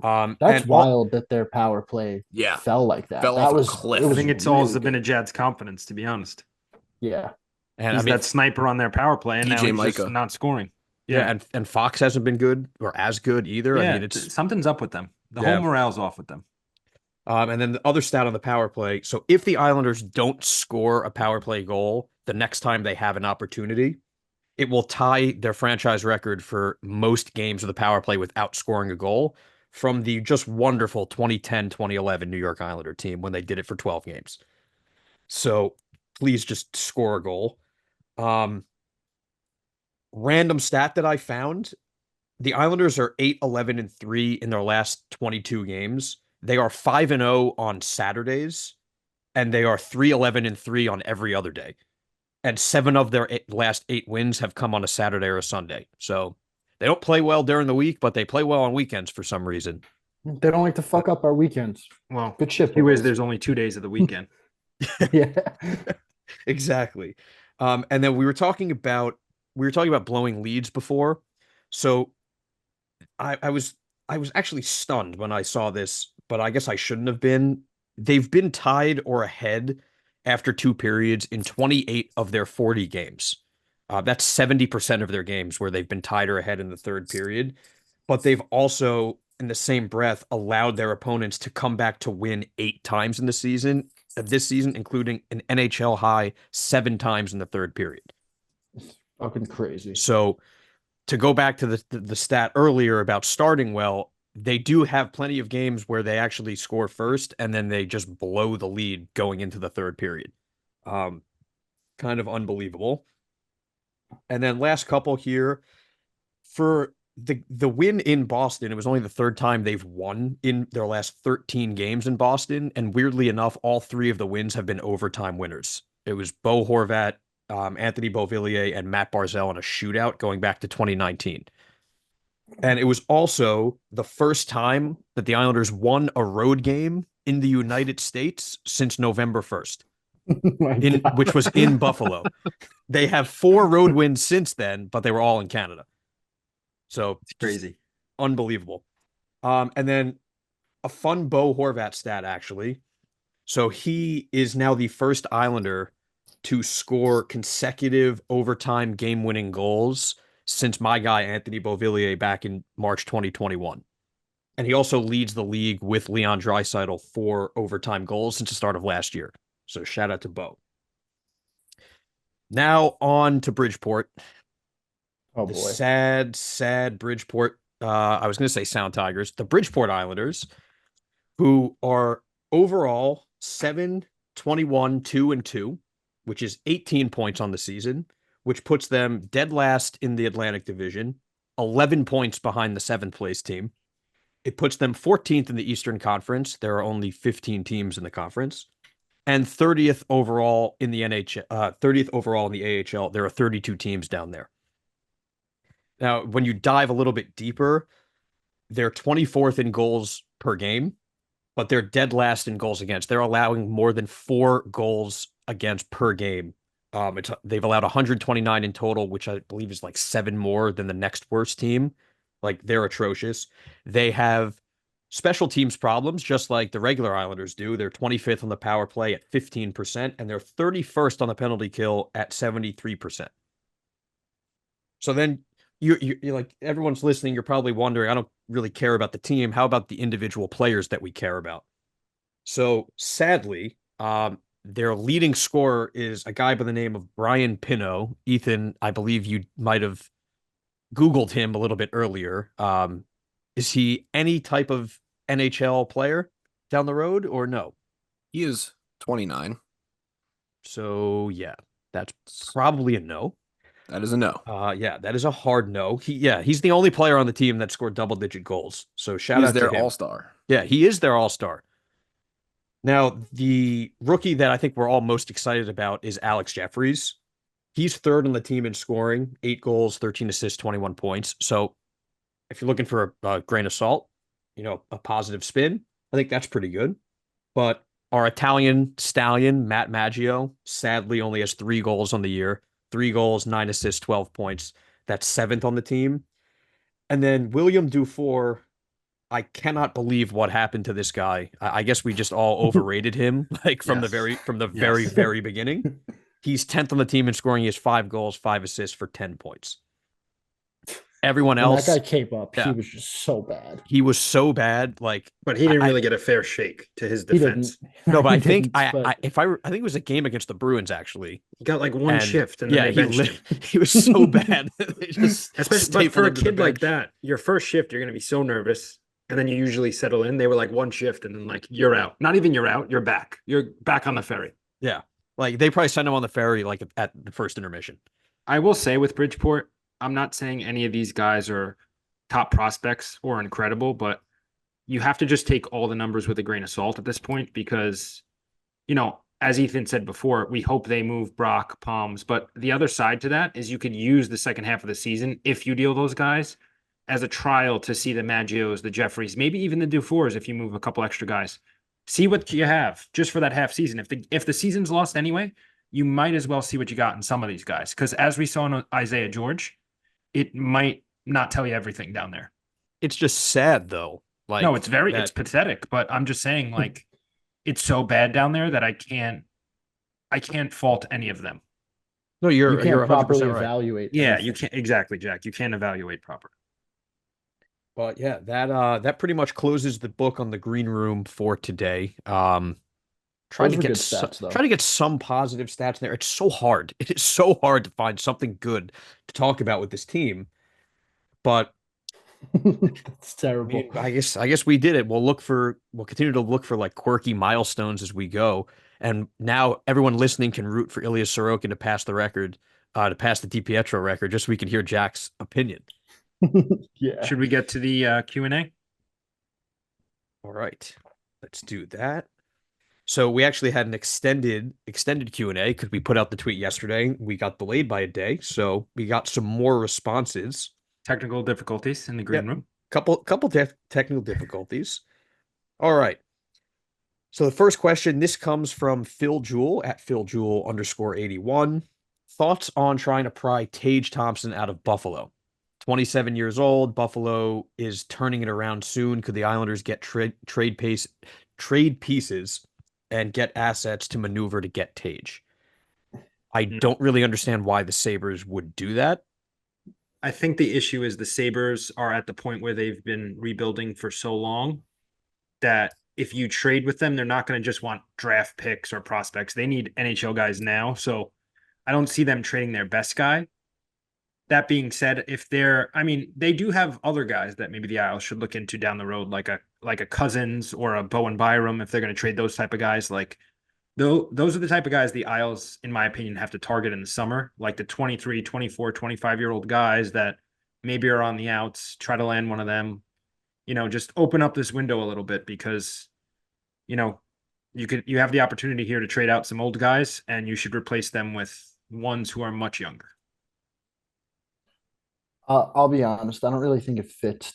That's And wild that their power play Yeah. fell like that. Fell That off a was cliff. it I was think it's all really good. Zibanejad's confidence, to be honest. Yeah. and He's I mean, that sniper on their power play, and now DJ he's just Micah. not scoring. yeah, and Fox hasn't been good or as good either. I Yeah, mean, it's something's up with them. The Yeah. whole morale's off with them. and then the other stat on the power play. So if the Islanders don't score a power play goal the next time they have an opportunity, it will tie their franchise record for most games of the power play without scoring a goal from the just wonderful 2010-2011 New York Islander team when they did it for 12 games. So please just score a goal. Random stat that I found, the Islanders are 8-11-3 in their last 22 games. They are 5-0 on Saturdays, and they are 3-11-3 on every other day. And 7 of their last 8 wins have come on a Saturday or a Sunday. So they don't play well during the week, but they play well on weekends for some reason. They don't like to fuck up our weekends. Well, Good shit. he was boys. there's only 2 days of the weekend. Yeah. Exactly. And then we were talking about blowing leads before. So I was actually stunned when I saw this, but I guess I shouldn't have been. They've been tied or ahead after 2 periods in 28 of their 40 games. That's 70% of their games where they've been tied or ahead in the third period. But they've also, in the same breath, allowed their opponents to come back to win 8 times in this season, including an NHL high 7 times in the third period. Fucking crazy. So to go back to the stat earlier about starting well, they do have plenty of games where they actually score first and then they just blow the lead going into the third period. Kind of unbelievable. And then last couple here for the win in Boston. It was only the third time they've won in their last 13 games in Boston. And weirdly enough, all 3 of the wins have been overtime winners. It was Bo Horvat, Anthony Beauvillier, and Matt Barzal in a shootout going back to 2019. And it was also the first time that the Islanders won a road game in the United States since November 1st, which was in Buffalo. They have 4 road wins since then, but they were all in Canada. So It's crazy. Unbelievable. And then a fun Bo Horvat stat, actually. So he is now the first Islander to score consecutive overtime game-winning goals since my guy Anthony Beauvillier back in March 2021. And he also leads the league with Leon Draisaitl for overtime goals since the start of last year. So shout out to Bo. Now on to Bridgeport. Oh The boy. sad Bridgeport. I was going to say Sound Tigers. The Bridgeport Islanders, who are overall 7-21-2-2, which is 18 points on the season, which puts them dead last in the Atlantic Division, 11 points behind the 7th place team. It puts them 14th in the Eastern Conference. There are only 15 teams in the conference. And 30th overall in the NHL, 30th overall in the AHL. There are 32 teams down there. Now, when you dive a little bit deeper, they're 24th in goals per game, but they're dead last in goals against. They're allowing more than 4 goals against per game. They've allowed 129 in total, which I believe is like 7 more than the next worst team. Like, they're atrocious. They have special teams problems, just like the regular Islanders do. They're 25th on the power play at 15%, and they're 31st on the penalty kill at 73%. So then you're like, everyone's listening, you're probably wondering, I don't really care about the team. How about the individual players that we care about? So sadly, their leading scorer is a guy by the name of Brian Pino. Ethan, I believe you might have Googled him a little bit earlier. Is he any type of NHL player down the road or no? He is 29. So yeah, that's probably a no. That is a no. Yeah, that is a hard no. He's the only player on the team that scored double-digit goals. So shout He's out to their him. all-star. Yeah, he is their all-star. Now, the rookie that I think we're all most excited about is Alex Jeffries. He's third on the team in scoring, 8 goals, 13 assists, 21 points. So if you're looking for a grain of salt, a positive spin, I think that's pretty good. But our Italian stallion, Matt Maggio, sadly only has 3 goals on the year. 3 goals, 9 assists, 12 points. That's 7th on the team. And then William Dufour, I cannot believe what happened to this guy. I guess we just all overrated him, like from the Yes. very beginning. He's 10th on the team in scoring. He has 5 goals, 5 assists for 10 points. Everyone When else, that guy came up, yeah. he was just so bad. he was so bad. Like, But he didn't really get a fair shake to his He defense. didn't. no, but I He think didn't, but I think it was a game against the Bruins actually. He got like one And shift and then yeah, they benched him. he was so bad. They just Especially but stapled for a him to the kid like bench. that, your first shift, you're gonna be so nervous. And then you usually settle in. They were like one shift and then like you're out. Not even you're out, you're back. You're back on the ferry. Yeah, like they probably sent him on the ferry like at the first intermission. I will say with Bridgeport, I'm not saying any of these guys are top prospects or incredible, but you have to just take all the numbers with a grain of salt at this point because, as Ethan said before, we hope they move Brock, Palms. But the other side to that is you could use the second half of the season, if you deal those guys, as a trial to see the Maggios, the Jeffries, maybe even the Dufours if you move a couple extra guys. See what you have just for that half season. If the season's lost anyway, you might as well see what you got in some of these guys. Because as we saw in Isaiah George, it might not tell you everything down there. It's just sad though. Like No, it's pathetic. But I'm just saying, like, it's so bad down there that I can't fault any of them. No, you you're can't 100% properly right. evaluate. Yeah, anything. you can't exactly, Jack. You can't evaluate properly. But yeah, that pretty much closes the book on the green room for today. Try Those to were get good stats, though. try to get some positive stats in there. It's so hard. It is so hard to find something good to talk about with this team. But It's I terrible. mean, I guess we did it. We'll continue to look for like quirky milestones as we go. And now everyone listening can root for Ilya Sorokin to pass the record, to pass the DiPietro record, just so we can hear Jack's opinion. Yeah. Should we get to the Q&A? All right, let's do that. So we actually had an extended Q&A because we put out the tweet yesterday. We got delayed by a day, so we got some more responses. Technical difficulties in the green room. Couple technical difficulties. All right. So the first question, this comes from Phil Jewell at PhilJewell_81. Thoughts on trying to pry Tage Thompson out of Buffalo? 27 years old. Buffalo is turning it around soon. Could the Islanders get trade pieces and get assets to maneuver to get Tage? I don't really understand why the Sabres would do that. I think the issue is the Sabres are at the point where they've been rebuilding for so long that if you trade with them, they're not going to just want draft picks or prospects. They need NHL guys now. So I don't see them trading their best guy. That being said, they do have other guys that maybe the Isles should look into down the road, like a Cousins or a Bowen Byram, if they're going to trade those type of guys. Like, those are the type of guys the Isles, in my opinion, have to target in the summer, like the 23, 24, 25-year-old guys that maybe are on the outs, try to land one of them, just open up this window a little bit because, you have the opportunity here to trade out some old guys and you should replace them with ones who are much younger. I'll be honest. I don't really think it fits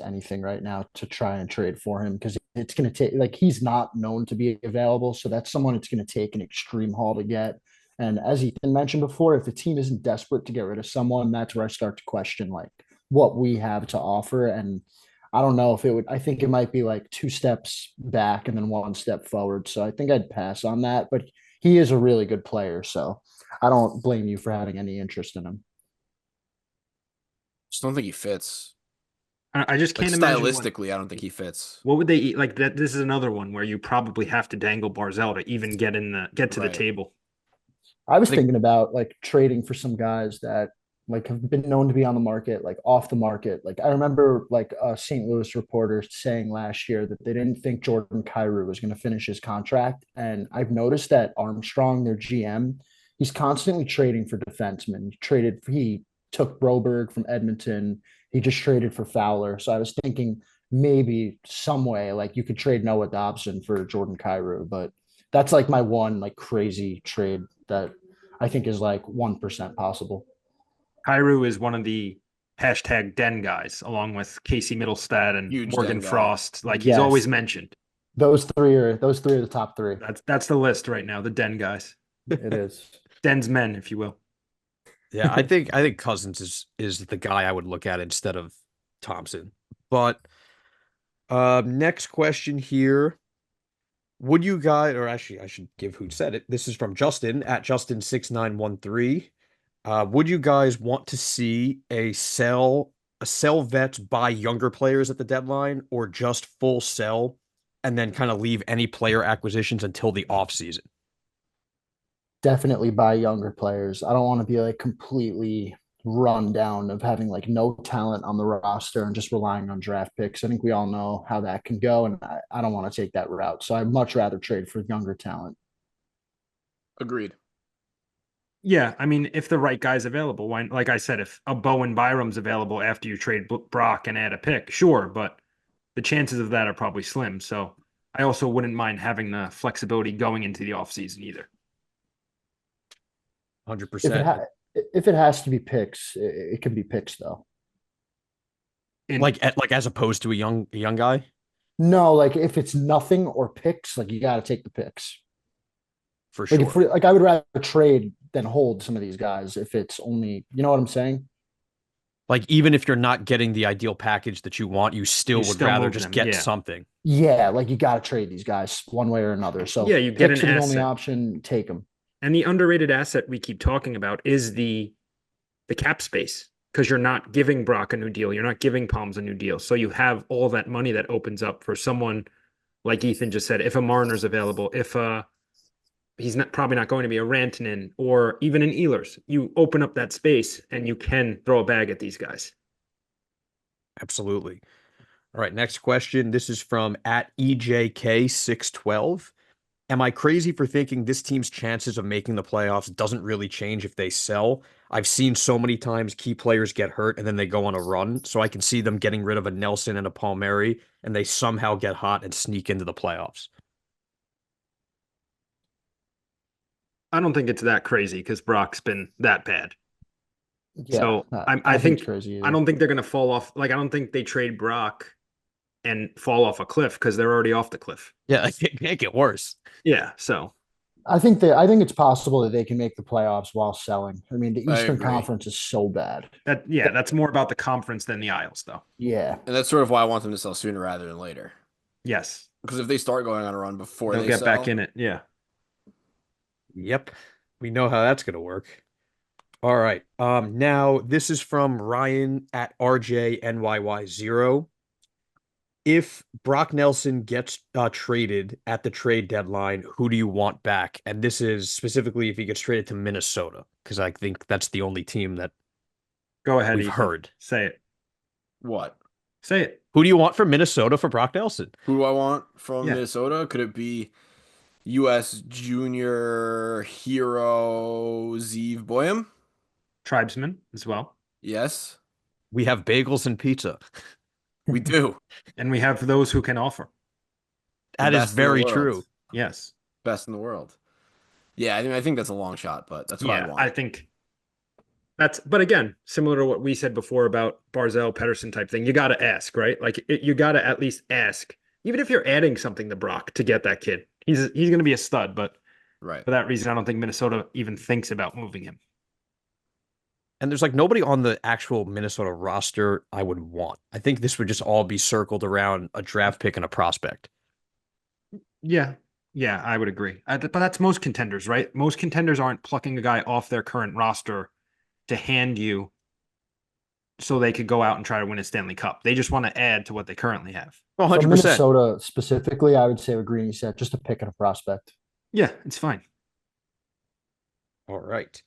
anything right now to try and trade for him because it's going to take, like, he's not known to be available. So that's someone it's going to take an extreme haul to get. And as Ethan mentioned before, if the team isn't desperate to get rid of someone, that's where I start to question like what we have to offer. And I don't know if I think it might be like 2 steps back and then 1 step forward. So I think I'd pass on that, but he is a really good player. So I don't blame you for having any interest in him. Just don't think he fits. I just Like can't imagine stylistically, I don't think he fits. what would they eat like that. This is another one where you probably have to dangle Barzell to even get to the Right. table. I was Like- thinking about like trading for some guys that like have been known to be on the market, like off the market. Like I remember like a St. Louis reporter saying last year that they didn't think Jordan Kyrou was going to finish his contract. And I've noticed that Armstrong, their GM, he's constantly trading for defensemen. He took Broberg from Edmonton. He just traded for Fowler. So I was thinking maybe some way like you could trade Noah Dobson for Jordan Kyrou, but that's like my one like crazy trade that I think is like 1% possible. Kyrou is one of the hashtag Den guys, along with Casey Middlestad and Huge Morgan Den guy. Frost. Like he's Yes. always mentioned. Those three are the top three. That's the list right now. The Den guys, It is. Den's men, if you will. Yeah, I think Cousins is the guy I would look at instead of Thompson. But next question here. Would you guys, or actually I should give who said it. This is from Justin at Justin6913. Would you guys want to see a sell vets buy younger players at the deadline, or just full sell and then kind of leave any player acquisitions until the offseason? Definitely buy younger players. I don't want to be like completely run down of having like no talent on the roster and just relying on draft picks. I think we all know how that can go, and I don't want to take that route. So I'd much rather trade for younger talent. Agreed. Yeah, I mean, if the right guy's available, why? Like I said, if a Bowen Byram's available after you trade Brock and add a pick, sure, but the chances of that are probably slim. So I also wouldn't mind having the flexibility going into the offseason either. 100%. If it has to be picks, it can be picks though. And Like as opposed to a young guy? No, like if it's nothing or picks, like you got to take the picks. For Like sure. if like I would rather trade than hold some of these guys if it's only, you know what I'm saying? Like even if you're not getting the ideal package that you want, you still You're would still rather moving just them, get yeah. something. Yeah, like you got to trade these guys one way or another. So Yeah, you get picks an are the only asset. option. Take them. And the underrated asset we keep talking about is the cap space, because you're not giving Brock a new deal. You're not giving Palms a new deal. So you have all that money that opens up for someone like Ethan just said. If a Marner's available, if he's probably not going to be a Rantanen or even an Ehlers, you open up that space and you can throw a bag at these guys. Absolutely. All right, next question. This is from at EJK612. Am I crazy for thinking this team's chances of making the playoffs doesn't really change if they sell? I've seen so many times key players get hurt and then they go on a run, so I can see them getting rid of a Nelson and a Palmieri, and they somehow get hot and sneak into the playoffs. I don't think it's that crazy because Brock's been that bad. Yeah, So I it's think crazy. I don't think they're going to fall off. Like, I don't think they trade Brock and fall off a cliff because they're already off the cliff. Yeah, it can't get worse. Yeah. So I think it's possible that they can make the playoffs while selling. I mean, the I Eastern agree. Conference is so bad. that's more about the conference than the Isles, though. Yeah. And that's sort of why I want them to sell sooner rather than later. Yes. Because if they start going on a run before They'll they get back sell, in it. Yeah. Yep. We know how that's going to work. All right. Now this is from Ryan at RJNYY0. If Brock Nelson gets traded at the trade deadline, who do you want back? And this is specifically if he gets traded to Minnesota, because I think that's the only team that Go ahead. we've Ethan. heard. Say it. what? Say it. Who do you want from Minnesota for Brock Nelson? Who do I want from Yeah. Minnesota? Could it be U.S. junior hero Zeev Boyum? Tribesmen as well. Yes, We have bagels and pizza. we do. And we have those who can offer. That The is best in the very world. true. Yes. Best in the world. Yeah, I think that's a long shot, but that's what I Yeah. want. I think but again, similar to what we said before about Barzell, Pedersen type thing, you got to ask, right? Like you got to at least ask, even if you're adding something to Brock to get that kid. He's going to be a stud, but Right. for that reason, I don't think Minnesota even thinks about moving him. And there's like nobody on the actual Minnesota roster I would want. I think this would just all be circled around a draft pick and a prospect. Yeah. Yeah, I would agree. But that's most contenders, right? Most contenders aren't plucking a guy off their current roster to hand you so they could go out and try to win a Stanley Cup. They just want to add to what they currently have. Oh, For 100%. Minnesota specifically, I would say what Greeny said, just a pick and a prospect. Yeah, it's fine. All right.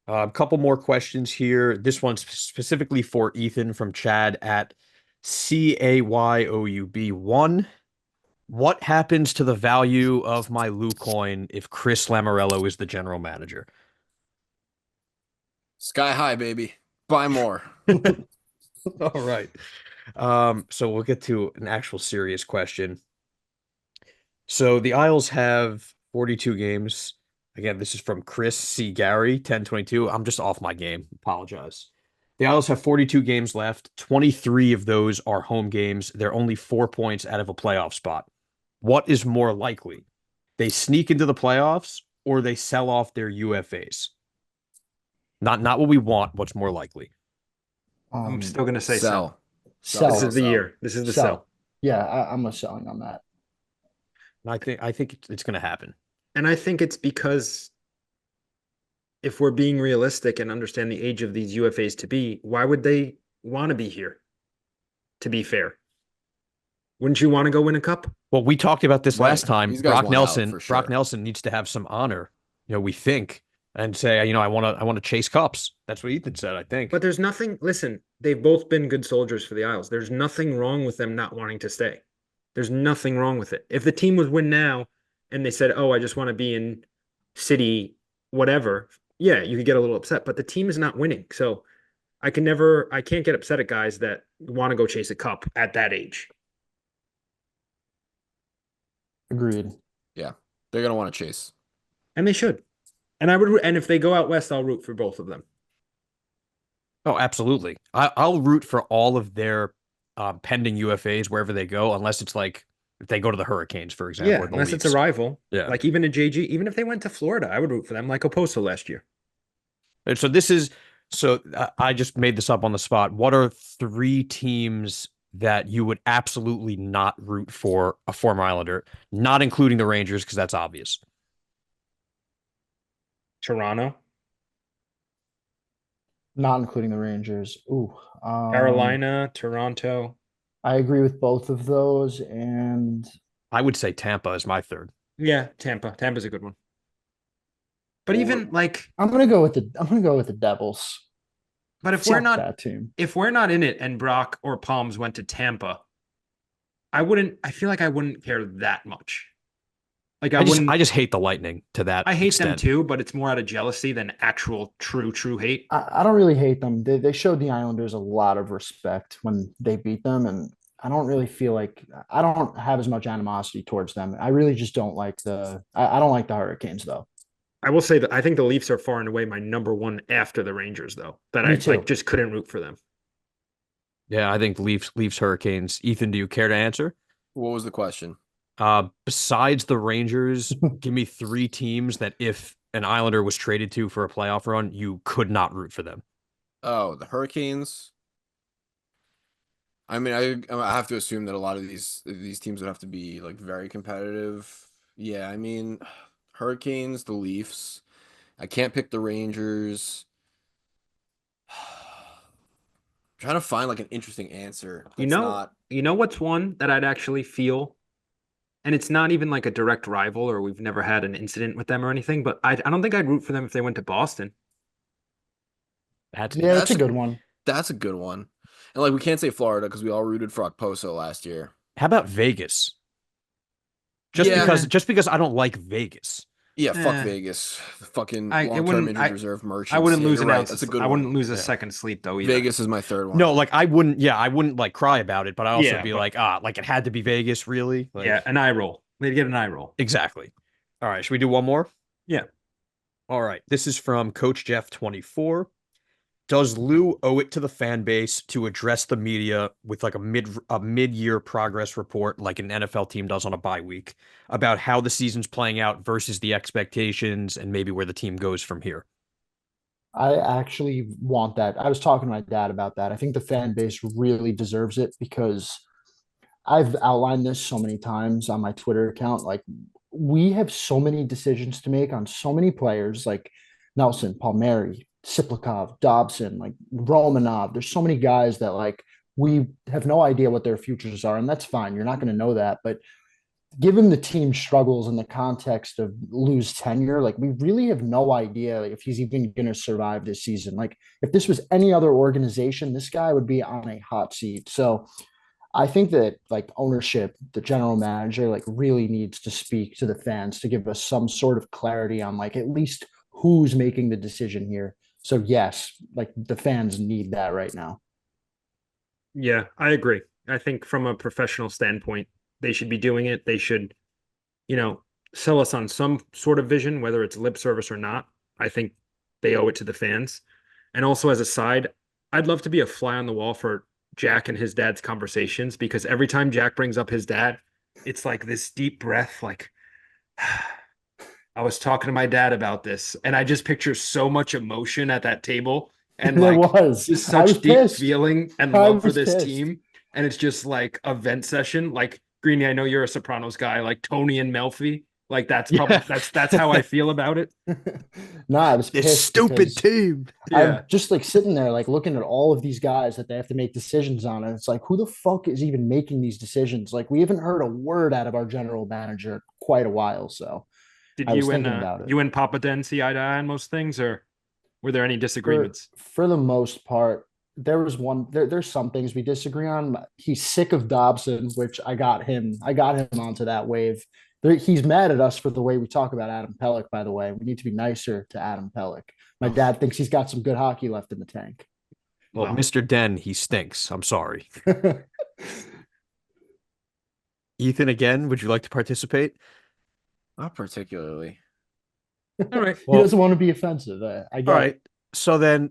A couple more questions here. This one's specifically for Ethan from Chad at CAYOUB1. What happens to the value of my Lou coin if Chris Lamoriello is the general manager? Sky high, baby. Buy more. All right. So we'll get to an actual serious question. So the Isles have 42 games. Again, this is from Chris C. Gary, 1022. I'm just off my game. Apologize. The Isles have 42 games left. 23 of those are home games. They're only 4 points out of a playoff spot. What is more likely? They sneak into the playoffs or they sell off their UFAs? Not what we want. What's more likely? I'm still going to say Sell. sell. This Sell. is the year. This is the Sell. sell. Yeah, I'm a selling on that. I think it's going to happen. And I think it's because if we're being realistic and understand the age of these UFAs to be, why would they want to be here? To be fair, wouldn't you want to go win a cup? Well, we talked about this Right. last time. These guys Brock want out Nelson, for sure. Brock Nelson needs to have some honor. We think, and say, I want to chase cups. That's what Ethan said, I think. But there's nothing. Listen, they've both been good soldiers for the Isles. There's nothing wrong with them not wanting to stay. There's nothing wrong with it. If the team would win now and they said, "Oh, I just want to be in city, whatever," yeah, you could get a little upset. But the team is not winning, so I can't get upset at guys that want to go chase a cup at that age. Agreed. They're gonna want to chase. And they should. And and if they go out west, I'll root for both of them. Oh, absolutely. I'll root for all of their pending UFAs wherever they go, unless it's like if they go to the Hurricanes, for example. Yeah, or the unless it's a Leafs. rival. Yeah. Like even a JG, even if they went to Florida, I would root for them like Oposo last year. And so I just made this up on the spot. What are 3 teams that you would absolutely not root for a former Islander, not including the Rangers, because that's obvious? Toronto, Not including the Rangers. Ooh. Carolina, Toronto. I agree with both of those. And I would say Tampa is my third. Yeah, Tampa. Tampa's a good one. But even like, I'm gonna go with the Devils. but if Fuck we're not that team. in it and Brock or Palms went to Tampa, I feel like I wouldn't care that much. Like I just hate the Lightning to that I hate extent. them too, but it's more out of jealousy than actual true hate. I don't really hate them. They showed the Islanders a lot of respect when they beat them, and I don't really feel like I don't have as much animosity towards them. I really just don't like I don't like the Hurricanes though. I will say that I think the Leafs are far and away my number one after the Rangers, though. That Me I too. like just couldn't root for them. Yeah, I think Leafs Hurricanes. Ethan, do you care to answer? What was the question? Besides the Rangers, give me 3 teams that if an Islander was traded to for a playoff run, you could not root for them. Oh, the Hurricanes. I mean, I have to assume that a lot of these teams would have to be like very competitive. Yeah, I mean, Hurricanes, the Leafs. I can't pick the Rangers. Trying to find like an interesting answer. You that's know, not you know what's one that I'd actually feel, and it's not even like a direct rival, or we've never had an incident with them or anything. But I don't think I'd root for them if they went to Boston. That's Yeah, that's That's a a- good one. that's a good one. And like we can't say Florida because we all rooted for Okposo last year. How about Vegas? Just Yeah. because I don't like Vegas. Yeah, fuck Eh. Vegas. The fucking It long-term wouldn't- injured reserve merchants. I wouldn't Yeah, lose you're an right. ounce. That's a good I one. wouldn't lose a Yeah. second sleep though either. Vegas is my third one. No, like I wouldn't like cry about it, but I also Yeah, be but- like it had to be Vegas, really? Like, Yeah, an eye roll. They'd get an eye roll. exactly. All right, should we do one more? Yeah. All right. This is from Coach Jeff 24. Does Lou owe it to the fan base to address the media with like a mid-year progress report like an NFL team does on a bye week about how the season's playing out versus the expectations and maybe where the team goes from here? I actually want that. I was talking to my dad about that. I think the fan base really deserves it because I've outlined this so many times on my Twitter account. Like, we have so many decisions to make on so many players like Nelson, Palmieri, Siplikov, Dobson, like Romanov. There's so many guys that like we have no idea what their futures are, and that's fine. You're not going to know that, but given the team struggles in the context of Lou's tenure, like we really have no idea if he's even going to survive this season. Like if this was any other organization, this guy would be on a hot seat. So I think that like ownership, the general manager, like really needs to speak to the fans to give us some sort of clarity on like at least who's making the decision here. So yes, like the fans need that right now. Yeah, I agree. I think from a professional standpoint, they should be doing it. They should, sell us on some sort of vision, whether it's lip service or not. I think they owe it to the fans. And also, as a side, I'd love to be a fly on the wall for Jack and his dad's conversations, because every time Jack brings up his dad, it's like this deep breath, like, I was talking to my dad about this, and I just picture so much emotion at that table, and There like was. just I was such deep pissed. feeling and I love for was this pissed. team. And it's just like a vent session. Like Greeny, I know you're a Sopranos guy, like Tony and Melfi. Like that's probably Yeah. that's how I feel about it. Nah, I was This pissed stupid because team. I'm just like sitting there, like looking at all of these guys that they have to make decisions on. And it's like, who the fuck is even making these decisions? Like, we haven't heard a word out of our general manager in quite a while. So Did I was you and thinking about it. you and Papa Den see eye to eye on most things, or were there any disagreements? For the most part, there's some things we disagree on. He's sick of Dobson, which I got him onto that wave. He's mad at us for the way we talk about Adam Pelech, by the way. We need to be nicer to Adam Pelech. My dad thinks he's got some good hockey left in the tank. Well, Wow. Mr. Den, he stinks. I'm sorry. Ethan, again, would you like to participate? Not particularly. All right. He doesn't want to be offensive. I get All it. right. So then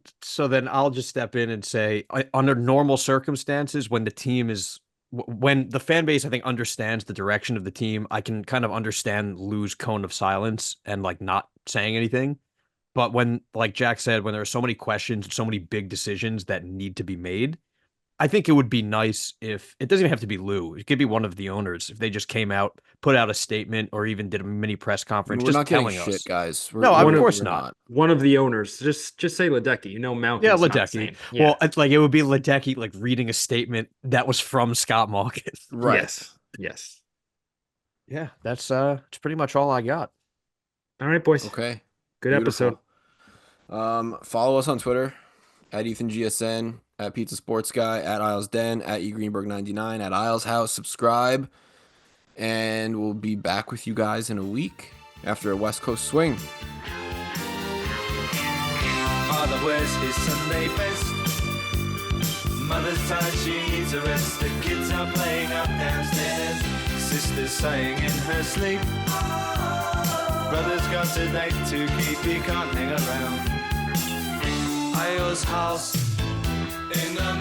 I'll just step in and say, under normal circumstances, when the team is, when the fan base, I think, understands the direction of the team, I can kind of understand Lou's cone of silence and like not saying anything. But when, like Jack said, when there are so many questions and so many big decisions that need to be made, I think it would be nice if it doesn't even have to be Lou. It could be one of the owners if they just came out, put out a statement, or even did a mini press conference, We're just not getting telling shit, us. guys. No, of course not. One of the owners. Just say Ledecky. Malcolm's Yeah, not Ledecky. saying. Yeah. Well, it's like it would be Ledecky like reading a statement that was from Scott Malkin. Right. Yes. Yeah, that's pretty much all I got. All right, boys. Okay. Good episode. Follow us on Twitter at EthanGSN, at Pizza Sports Guy, at Isles Den, at eGreenberg99, at Isles House. Subscribe, and we'll be back with you guys in a week after a West Coast swing. Father wears his Sunday best. Mother's tired, she needs a rest. The kids are playing up downstairs. Sister's sighing in her sleep. Brother's got a date to keep, he can't hang around. Isles house in the